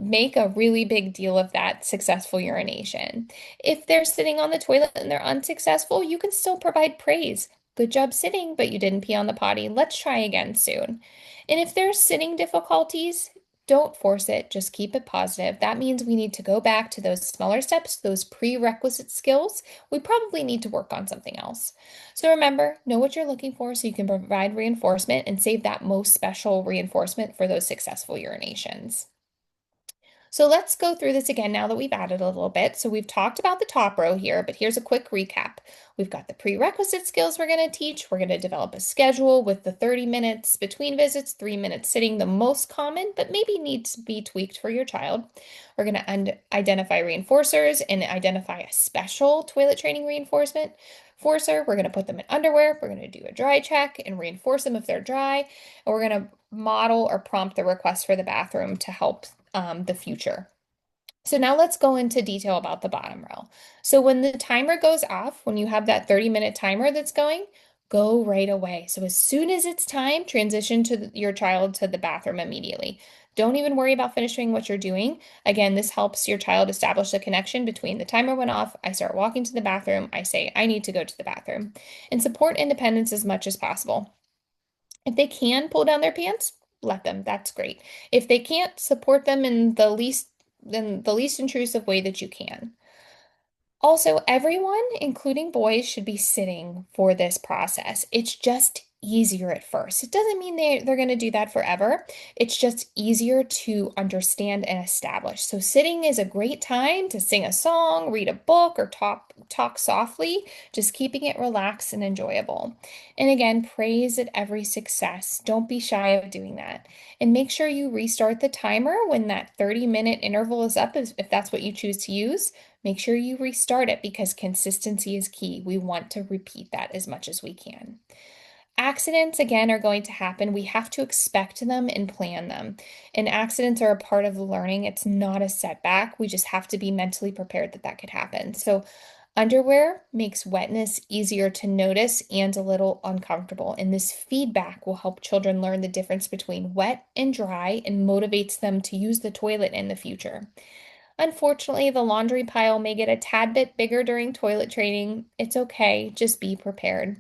Make a really big deal of that successful urination. If they're sitting on the toilet and they're unsuccessful, you can still provide praise. Good job sitting, but you didn't pee on the potty. Let's try again soon. And if there's sitting difficulties, don't force it, just keep it positive. That means we need to go back to those smaller steps, those prerequisite skills. We probably need to work on something else. So remember, know what you're looking for so you can provide reinforcement and save that most special reinforcement for those successful urinations. So let's go through this again now that we've added a little bit. So we've talked about the top row here, but here's a quick recap. We've got the prerequisite skills we're going to teach. We're going to develop a schedule with the 30 minutes between visits, 3 minutes sitting, the most common, but maybe needs to be tweaked for your child. We're going to identify reinforcers and identify a special toilet training reinforcement. Forcer, we're going to put them in underwear. We're going to do a dry check and reinforce them if they're dry. And we're going to model or prompt the request for the bathroom to help the future. So now let's go into detail about the bottom row. So when the timer goes off, when you have that 30-minute timer that's going, go right away. So as soon as it's time, transition to your child to the bathroom immediately. Don't even worry about finishing what you're doing. Again, this helps your child establish a connection between the timer went off, I start walking to the bathroom, I say, I need to go to the bathroom, and support independence as much as possible. If they can pull down their pants, let them. That's great. If they can't, support them in the least intrusive way that you can. Also, everyone, including boys, should be sitting for this process. It's just easier at first. It doesn't mean they're going to do that forever. It's just easier to understand and establish. So sitting is a great time to sing a song, read a book, or talk softly, just keeping it relaxed and enjoyable. And again, praise at every success. Don't be shy of doing that. And make sure you restart the timer when that 30-minute interval is up, if that's what you choose to use. Make sure you restart it because consistency is key. We want to repeat that as much as we can. Accidents, again, are going to happen. We have to expect them and plan them. And accidents are a part of the learning. It's not a setback. We just have to be mentally prepared that that could happen. So, underwear makes wetness easier to notice and a little uncomfortable. And this feedback will help children learn the difference between wet and dry and motivates them to use the toilet in the future. Unfortunately, the laundry pile may get a tad bit bigger during toilet training. It's okay, just be prepared.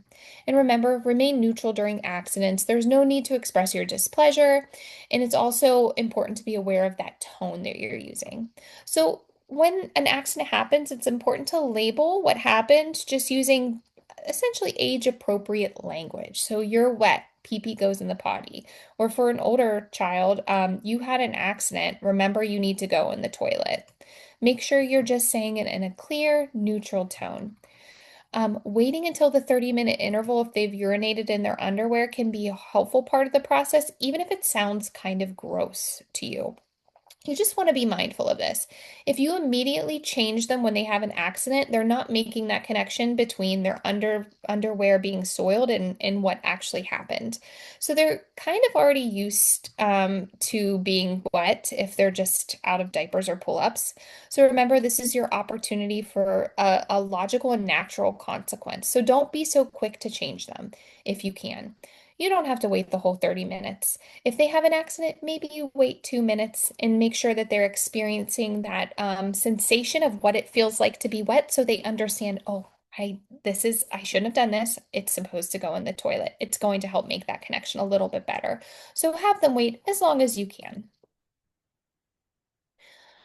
And remember, remain neutral during accidents. There's no need to express your displeasure, and it's also important to be aware of that tone that you're using. So, when an accident happens, it's important to label what happened just using essentially age-appropriate language. So, you're wet, pee pee goes in the potty. Or for an older child, you had an accident. Remember, you need to go in the toilet. Make sure you're just saying it in a clear, neutral tone. Waiting until the 30-minute interval if they've urinated in their underwear can be a helpful part of the process, even if it sounds kind of gross to you. You just want to be mindful of this. If you immediately change them when they have an accident, they're not making that connection between their underwear being soiled and what actually happened. So they're kind of already used to being wet if they're just out of diapers or pull-ups. So remember, this is your opportunity for a logical and natural consequence. So don't be so quick to change them if you can. You don't have to wait the whole 30 minutes. If they have an accident, maybe you wait 2 minutes and make sure that they're experiencing that sensation of what it feels like to be wet so they understand, oh, I shouldn't have done this. It's supposed to go in the toilet. It's going to help make that connection a little bit better. So have them wait as long as you can.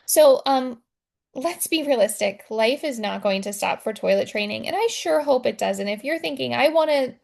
So, let's be realistic. Life is not going to stop for toilet training, and I sure hope it doesn't. If you're thinking, I want to,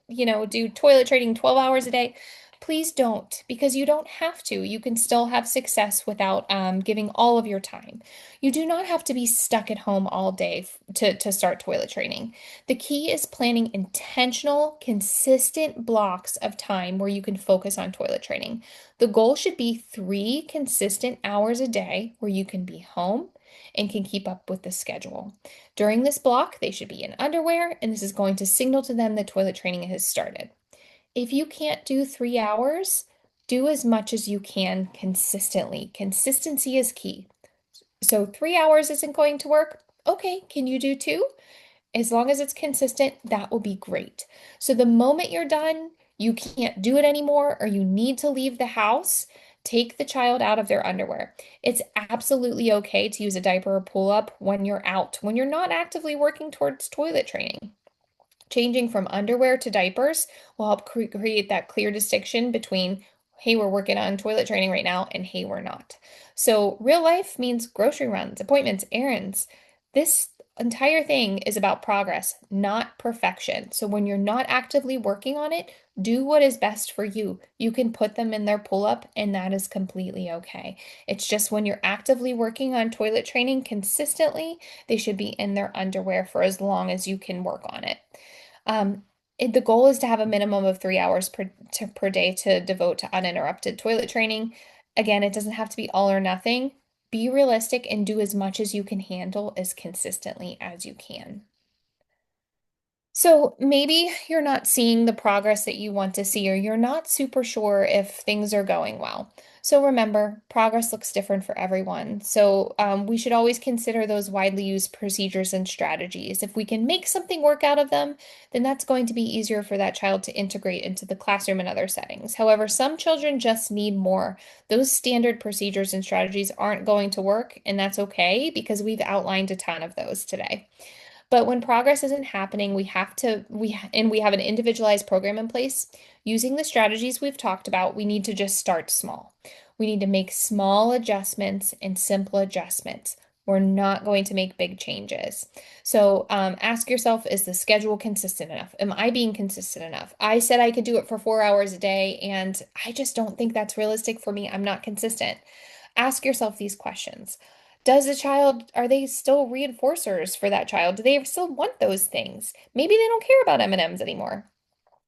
do toilet training 12 hours a day, please don't, because you don't have to. You can still have success without giving all of your time. You do not have to be stuck at home all day to start toilet training. The key is planning intentional, consistent blocks of time where you can focus on toilet training. The goal should be 3 consistent hours a day where you can be home and can keep up with the schedule. During this block, they should be in underwear, and this is going to signal to them that toilet training has started. If you can't do 3 hours, do as much as you can consistently. Consistency is key. So 3 hours isn't going to work. Okay, can you do two? As long as it's consistent, that will be great. So the moment you're done, you can't do it anymore, or you need to leave the house, take the child out of their underwear. It's absolutely okay to use a diaper or pull up when you're out, when you're not actively working towards toilet training. Changing from underwear to diapers will help create that clear distinction between, hey, we're working on toilet training right now, and hey, we're not. So, real life means grocery runs, appointments, errands. This entire thing is about progress, not perfection. So, when you're not actively working on it, do what is best for you. You can put them in their pull up, and that is completely okay. It's just when you're actively working on toilet training consistently, they should be in their underwear for as long as you can work on it. Um, the goal is to have a minimum of 3 hours per day to devote to uninterrupted toilet training. Again, it doesn't have to be all or nothing. Be realistic and do as much as you can handle as consistently as you can. So maybe you're not seeing the progress that you want to see, or you're not super sure if things are going well. So remember, progress looks different for everyone. So we should always consider those widely used procedures and strategies. If we can make something work out of them, then that's going to be easier for that child to integrate into the classroom and other settings. However, some children just need more. Those standard procedures and strategies aren't going to work, and that's okay because we've outlined a ton of those today. But when progress isn't happening, we have an individualized program in place. Using the strategies we've talked about, we need to just start small. We need to make small adjustments and simple adjustments. We're not going to make big changes. So ask yourself, is the schedule consistent enough? Am I being consistent enough? I said I could do it for 4 hours a day, and I just don't think that's realistic for me. I'm not consistent. Ask yourself these questions. Are they still reinforcers for that child? Do they still want those things? Maybe they don't care about M&Ms anymore.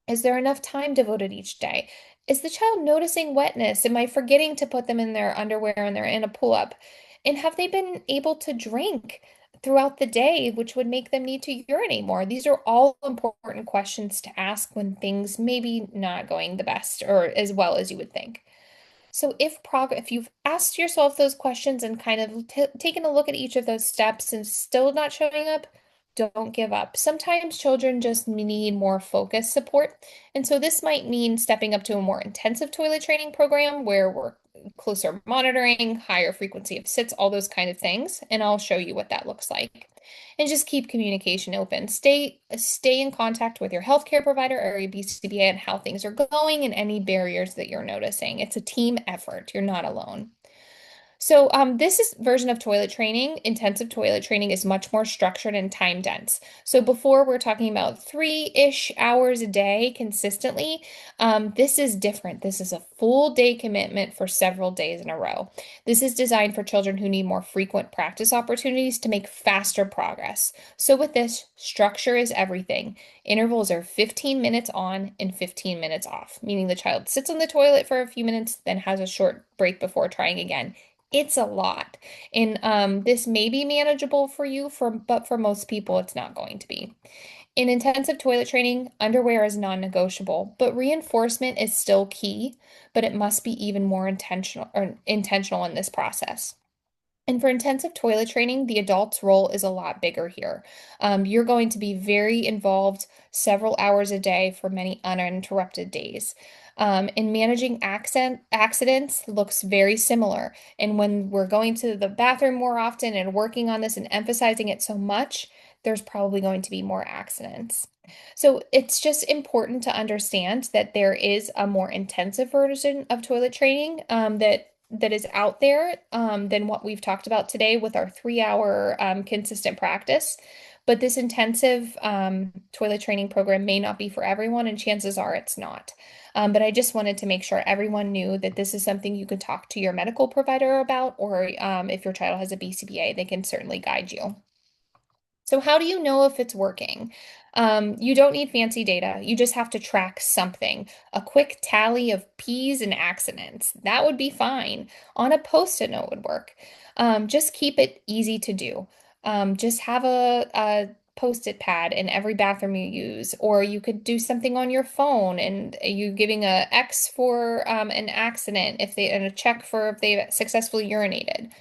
Is there enough time devoted each day? Is the child noticing wetness? Am I forgetting to put them in their underwear and they're in a pull-up? And have they been able to drink throughout the day, which would make them need to urinate more? These are all important questions to ask when things maybe not going the best or as well as you would think. So if you've asked yourself those questions and kind of taken a look at each of those steps and still not showing up, don't give up. Sometimes children just need more focused support. And so this might mean stepping up to a more intensive toilet training program where we're closer monitoring, higher frequency of sits, all those kind of things. And I'll show you what that looks like. And just keep communication open. Stay in contact with your healthcare provider or your BCBA and how things are going and any barriers that you're noticing. It's a team effort. You're not alone. So, this is version of toilet training. Intensive toilet training is much more structured and time dense. So before we're talking about 3-ish hours a day consistently, this is different. This is a full day commitment for several days in a row. This is designed for children who need more frequent practice opportunities to make faster progress. So with this, structure is everything. Intervals are 15 minutes on and 15 minutes off, meaning the child sits on the toilet for a few minutes, then has a short break before trying again. It's a lot. And this may be manageable for you, but for most people, it's not going to be. In intensive toilet training, underwear is non-negotiable, but reinforcement is still key, but it must be even more intentional in this process. And for intensive toilet training, the adult's role is a lot bigger here. You're going to be very involved several hours a day for many uninterrupted days. And managing accidents looks very similar. And when we're going to the bathroom more often and working on this and emphasizing it so much, there's probably going to be more accidents. So it's just important to understand that there is a more intensive version of toilet training that is out there than what we've talked about today with our 3 hour consistent practice. But this intensive toilet training program may not be for everyone, and chances are it's not. But I just wanted to make sure everyone knew that this is something you could talk to your medical provider about, or if your child has a BCBA, they can certainly guide you. So how do you know if it's working? You don't need fancy data. You just have to track something. A quick tally of P's and accidents. That would be fine. On a post-it note would work. Just keep it easy to do. Just have a post-it pad in every bathroom you use, or you could do something on your phone and you giving a X for an accident if they and a check for if they successfully urinated.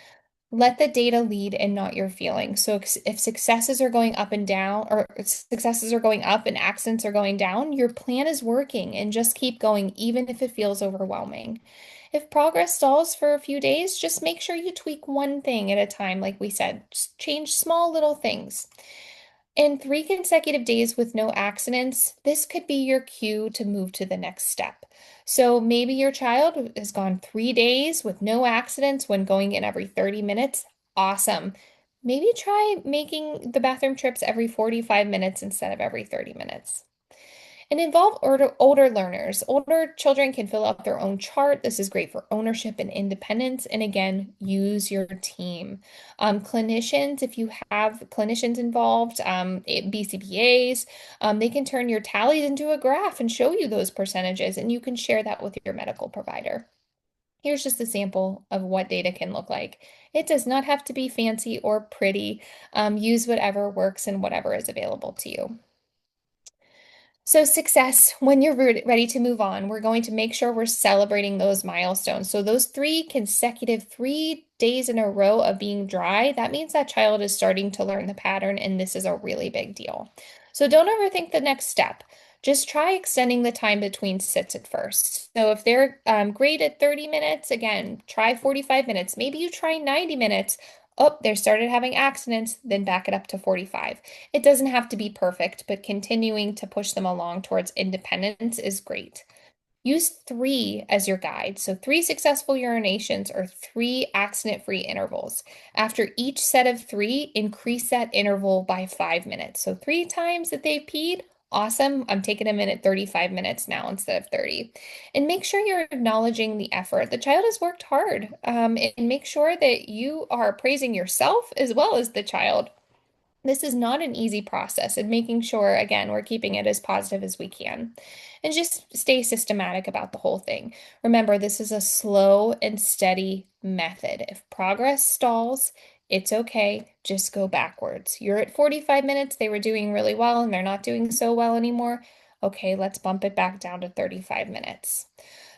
Let the data lead and not your feelings. So if successes are going up and down, or if successes are going up and accidents are going down, your plan is working and just keep going, even if it feels overwhelming. If progress stalls for a few days, just make sure you tweak one thing at a time, like we said. Just change small little things. In 3 consecutive days with no accidents, this could be your cue to move to the next step. So maybe your child has gone 3 days with no accidents when going in every 30 minutes. Awesome. Maybe try making the bathroom trips every 45 minutes instead of every 30 minutes. And involve older learners. Older children can fill out their own chart. This is great for ownership and independence. And again, use your team. Clinicians, if you have clinicians involved, BCBAs, they can turn your tallies into a graph and show you those percentages, and you can share that with your medical provider. Here's just a sample of what data can look like. It does not have to be fancy or pretty. Use whatever works and whatever is available to you. So, success, when you're ready to move on, we're going to make sure we're celebrating those milestones. So, those 3 days in a row of being dry, that means that child is starting to learn the pattern, and this is a really big deal. So, don't overthink the next step. Just try extending the time between sits at first. So, if they're great at 30 minutes, again, try 45 minutes. Maybe you try 90 minutes. Oh, they started having accidents, then back it up to 45. It doesn't have to be perfect, but continuing to push them along towards independence is great. Use 3 as your guide. So 3 successful urinations or 3 accident-free intervals. After each set of 3, increase that interval by 5 minutes. So 3 times that they peed, awesome. I'm taking them in at 35 minutes now instead of 30. And make sure you're acknowledging the effort. The child has worked hard. And make sure that you are praising yourself as well as the child. This is not an easy process, and making sure, again, we're keeping it as positive as we can. And just stay systematic about the whole thing. Remember, this is a slow and steady method. If progress stalls, it's okay. Just go backwards. You're at 45 minutes. They were doing really well and they're not doing so well anymore. Okay, let's bump it back down to 35 minutes.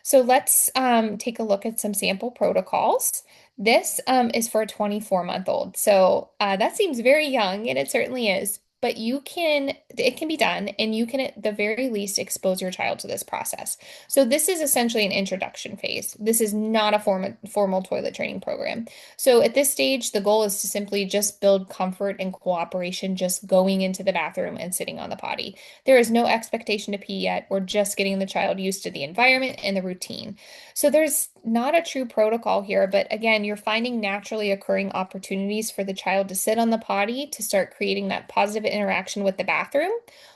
So let's take a look at some sample protocols. This is for a 24-month-old. So that seems very young, and it certainly is. But it can be done, and you can at the very least expose your child to this process. So this is essentially an introduction phase. This is not a formal toilet training program. So at this stage, the goal is to simply just build comfort and cooperation, just going into the bathroom and sitting on the potty. There is no expectation to pee yet. We're just getting the child used to the environment and the routine. So there's not a true protocol here, but again, you're finding naturally occurring opportunities for the child to sit on the potty to start creating that positive interaction with the bathroom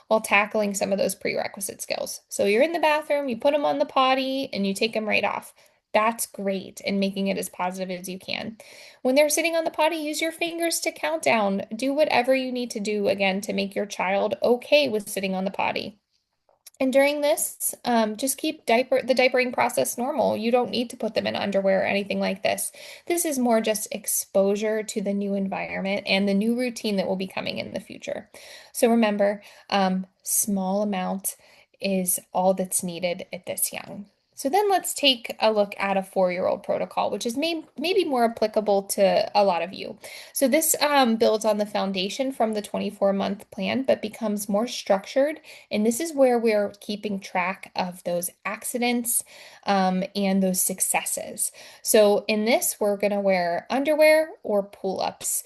while tackling some of those prerequisite skills. So you're in the bathroom, you put them on the potty, and you take them right off. That's great, and making it as positive as you can. When they're sitting on the potty, use your fingers to count down. Do whatever you need to do, again, to make your child okay with sitting on the potty. And during this, just keep the diapering process normal. You don't need to put them in underwear or anything like this. This is more just exposure to the new environment and the new routine that will be coming in the future. So remember, small amount is all that's needed at this young. So then let's take a look at a 4-year-old protocol, which is maybe more applicable to a lot of you. So this builds on the foundation from the 24-month plan, but becomes more structured, and this is where we're keeping track of those accidents and those successes. So in this, we're going to wear underwear or pull-ups.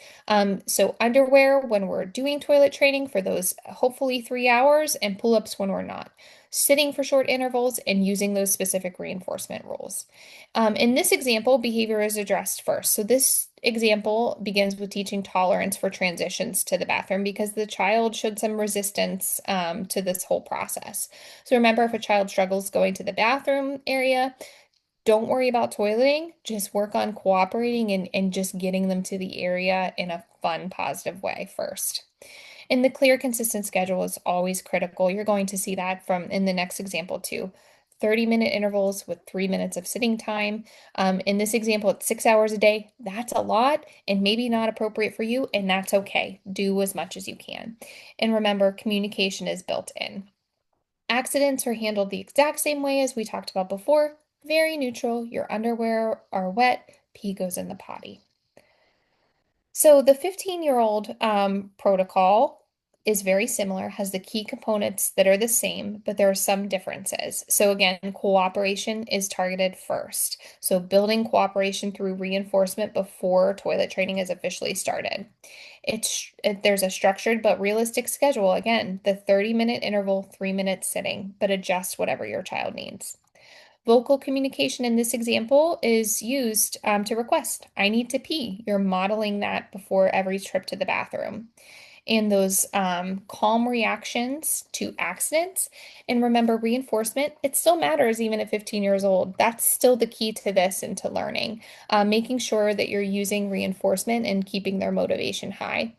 So underwear when we're doing toilet training for those hopefully 3 hours, and pull-ups when we're not. Sitting for short intervals and using those specific reinforcement rules. In this example, behavior is addressed first. So this example begins with teaching tolerance for transitions to the bathroom because the child showed some resistance to this whole process. So remember, if a child struggles going to the bathroom area, don't worry about toileting, just work on cooperating and just getting them to the area in a fun, positive way first. And the clear, consistent schedule is always critical. You're going to see that from in the next example too. 30-minute intervals with 3 minutes of sitting time. In this example, it's 6 hours a day. That's a lot and maybe not appropriate for you, and that's okay. Do as much as you can. And remember, communication is built in. Accidents are handled the exact same way as we talked about before. Very neutral. Your underwear are wet. Pee goes in the potty. So the 15-year-old protocol is very similar, has the key components that are the same, but there are some differences. So again, cooperation is targeted first. So building cooperation through reinforcement before toilet training is officially started. There's a structured but realistic schedule. Again, the 30-minute interval, 3 minutes sitting, but adjust whatever your child needs. Vocal communication in this example is used to request, I need to pee. You're modeling that before every trip to the bathroom. And those calm reactions to accidents. And remember, reinforcement, it still matters even at 15 years old. That's still the key to this and to learning. Making sure that you're using reinforcement and keeping their motivation high.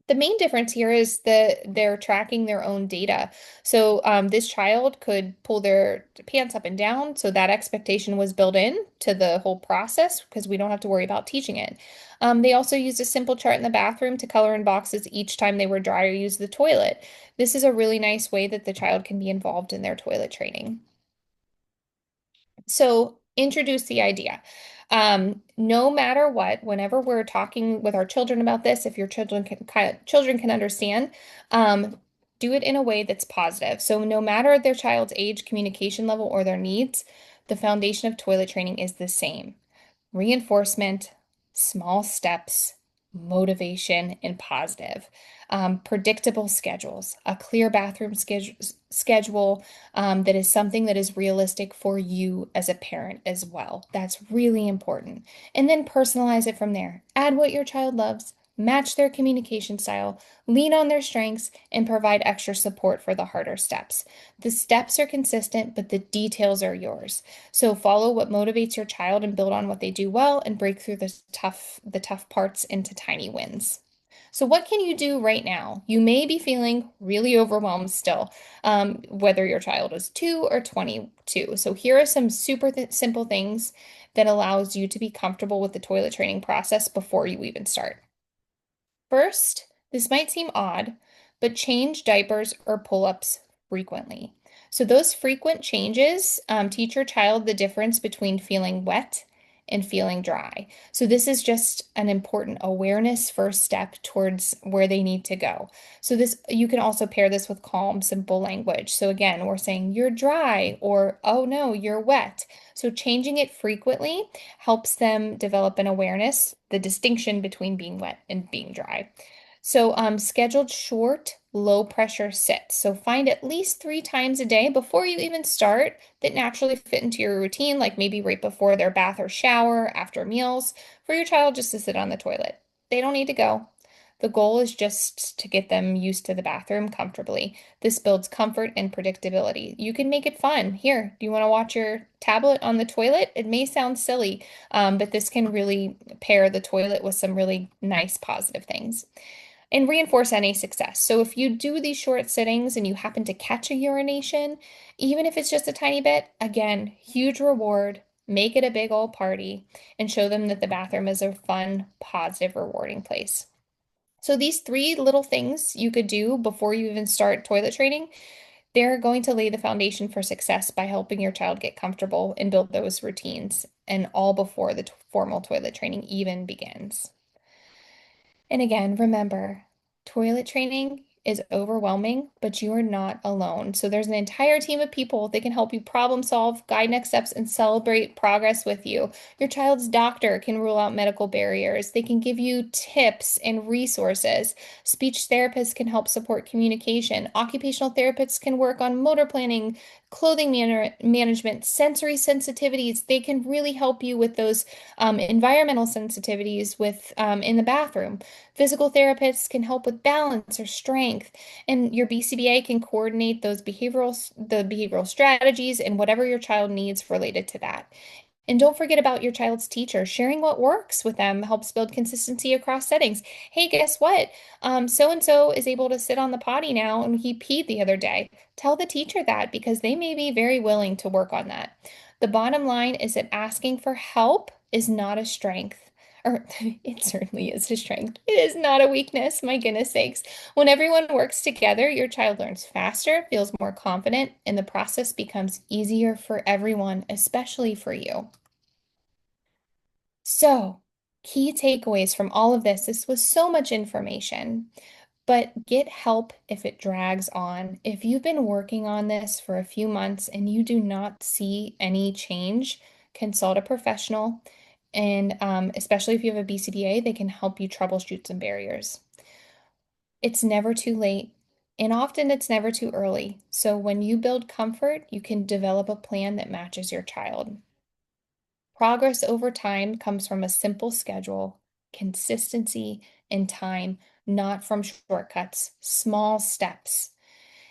The main difference here is that they're tracking their own data. So this child could pull their pants up and down. So that expectation was built in to the whole process because we don't have to worry about teaching it. They also used a simple chart in the bathroom to color in boxes each time they were dry or used the toilet. This is a really nice way that the child can be involved in their toilet training. So introduce the idea. No matter what, whenever we're talking with our children about this, if your children can understand, do it in a way that's positive. So no matter their child's age, communication level, or their needs, the foundation of toilet training is the same. Reinforcement, small steps, motivation, and positive. Predictable schedules, a clear bathroom schedule that is something that is realistic for you as a parent as well. That's really important. And then personalize it from there. Add what your child loves, match their communication style, lean on their strengths, and provide extra support for the harder steps. The steps are consistent, but the details are yours. So follow what motivates your child and build on what they do well and break through the tough parts into tiny wins. So what can you do right now? You may be feeling really overwhelmed still, whether your child is 2 or 22. So here are some super simple things that allows you to be comfortable with the toilet training process before you even start. First, this might seem odd, but change diapers or pull-ups frequently. So those frequent changes teach your child the difference between feeling wet and feeling dry. So this is just an important awareness first step towards where they need to go. So this you can also pair this with calm, simple language. So again, we're saying you're dry or oh no, you're wet. So changing it frequently helps them develop an awareness, the distinction between being wet and being dry. So scheduled short, low pressure sits. So find at least 3 times a day before you even start that naturally fit into your routine, like maybe right before their bath or shower, after meals, for your child just to sit on the toilet. They don't need to go. The goal is just to get them used to the bathroom comfortably. This builds comfort and predictability. You can make it fun. Here, do you want to watch your tablet on the toilet? It may sound silly, but this can really pair the toilet with some really nice positive things. and reinforce any success. So if you do these short sittings and you happen to catch a urination, even if it's just a tiny bit, again, huge reward. Make it a big old party and show them that the bathroom is a fun, positive, rewarding place. So these three little things you could do before you even start toilet training, they're going to lay the foundation for success by helping your child get comfortable and build those routines, and all before the formal toilet training even begins. And again, remember, toilet training is overwhelming, but you are not alone. So there's an entire team of people that can help you problem solve, guide next steps, and celebrate progress with you. Your child's doctor can rule out medical barriers. They can give you tips and resources. Speech therapists can help support communication. Occupational therapists can work on motor planning, clothing management, sensory sensitivities. They can really help you with those environmental sensitivities with in the bathroom. Physical therapists can help with balance or strength, and your BCBA can coordinate the behavioral strategies and whatever your child needs related to that. And don't forget about your child's teacher. Sharing what works with them helps build consistency across settings. Hey, guess what? So and so is able to sit on the potty now and he peed the other day. Tell the teacher that because they may be very willing to work on that. The bottom line is that asking for help is not a strength. Or it certainly is a strength. It is not a weakness, my goodness sakes. When everyone works together, your child learns faster, feels more confident, and the process becomes easier for everyone, especially for you. So, key takeaways from all of this. This was so much information, but get help if it drags on. If you've been working on this for a few months and you do not see any change, consult a professional. And especially if you have a BCBA, they can help you troubleshoot some barriers. It's never too late, and often it's never too early. So when you build comfort, you can develop a plan that matches your child. Progress over time comes from a simple schedule, consistency, and time, not from shortcuts, small steps.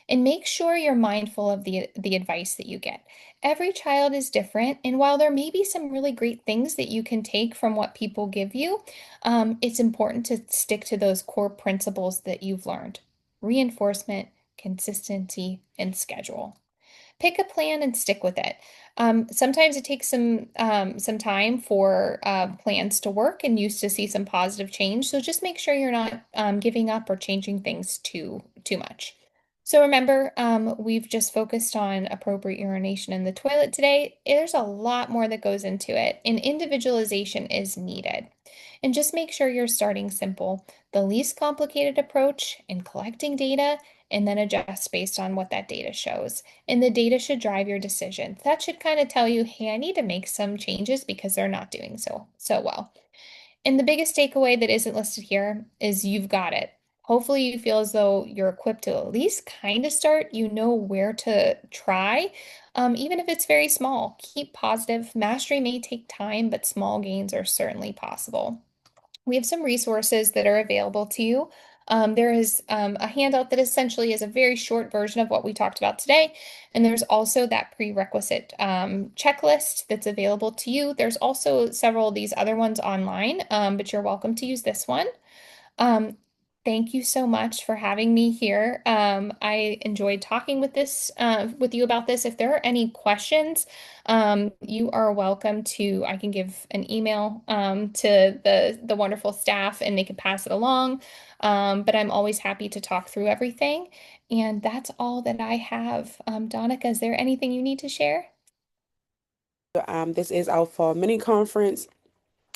And make sure you're mindful of the advice that you get. Every child is different, and while there may be some really great things that you can take from what people give you, it's important to stick to those core principles that you've learned: reinforcement, consistency, and schedule. Pick a plan and stick with it. Sometimes it takes some time for plans to work and you to see some positive change. So just make sure you're not giving up or changing things too much. So remember, we've just focused on appropriate urination in the toilet today. There's a lot more that goes into it, and individualization is needed. And just make sure you're starting simple, the least complicated approach in collecting data, and then adjust based on what that data shows. And the data should drive your decisions. That should kind of tell you, hey, I need to make some changes because they're not doing so well. And the biggest takeaway that isn't listed here is you've got it. Hopefully, you feel as though you're equipped to at least kind of start. You know where to try, even if it's very small. Keep positive. Mastery may take time, but small gains are certainly possible. We have some resources that are available to you. There is a handout that essentially is a very short version of what we talked about today. And there's also that prerequisite checklist that's available to you. There's also several of these other ones online, but you're welcome to use this one. Um, thank you so much for having me here. I enjoyed talking with you about this. If there are any questions, you are welcome to. I can give an email to the wonderful staff, and they can pass it along. But I'm always happy to talk through everything. And that's all that I have. Donica, is there anything you need to share? This is our fall mini conference.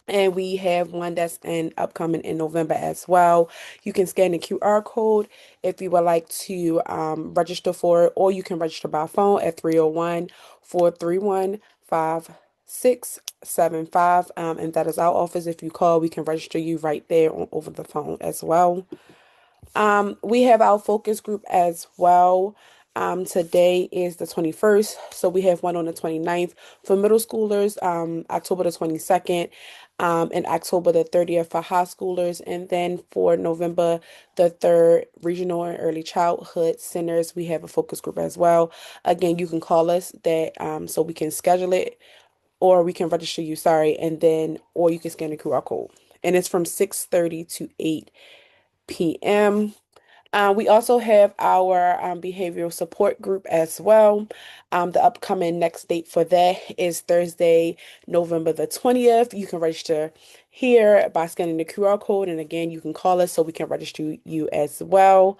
And we have one that's upcoming in November as well. You can scan the QR code if you would like to register for it, or you can register by phone at 301-431-5675. And that is our office. If you call, we can register you right there over the phone as well. We have our focus group as well. Today is the 21st, so we have one on the 29th for middle schoolers, October the 22nd, and October the 30th for high schoolers, and then for November the 3rd, regional and early childhood centers, we have a focus group as well. Again, you can call us that so we can schedule it, or we can register you, sorry, and then or you can scan the QR code. And it's from 6:30 to 8 p.m. We also have our behavioral support group as well. The upcoming next date for that is Thursday, November the 20th. You can register here by scanning the QR code. And again, you can call us so we can register you as well.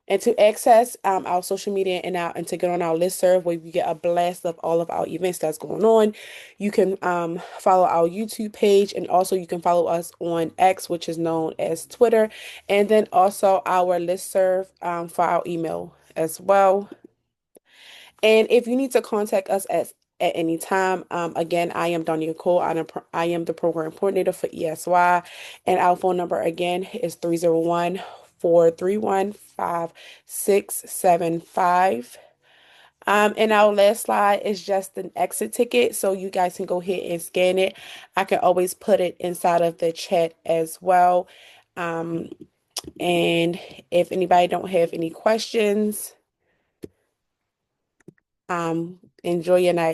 And to access our social media and to get on our listserv where you get a blast of all of our events that's going on, you can follow our YouTube page, and also you can follow us on X, which is known as Twitter, and then also our listserv for our email as well. And if you need to contact us at any time, again, I am Donia Cole. I am the program coordinator for ESY, and our phone number again is 301-431-5675. And our last slide is just an exit ticket, so you guys can go ahead and scan it. I can always put it inside of the chat as well. Um, and if anybody don't have any questions, enjoy your night.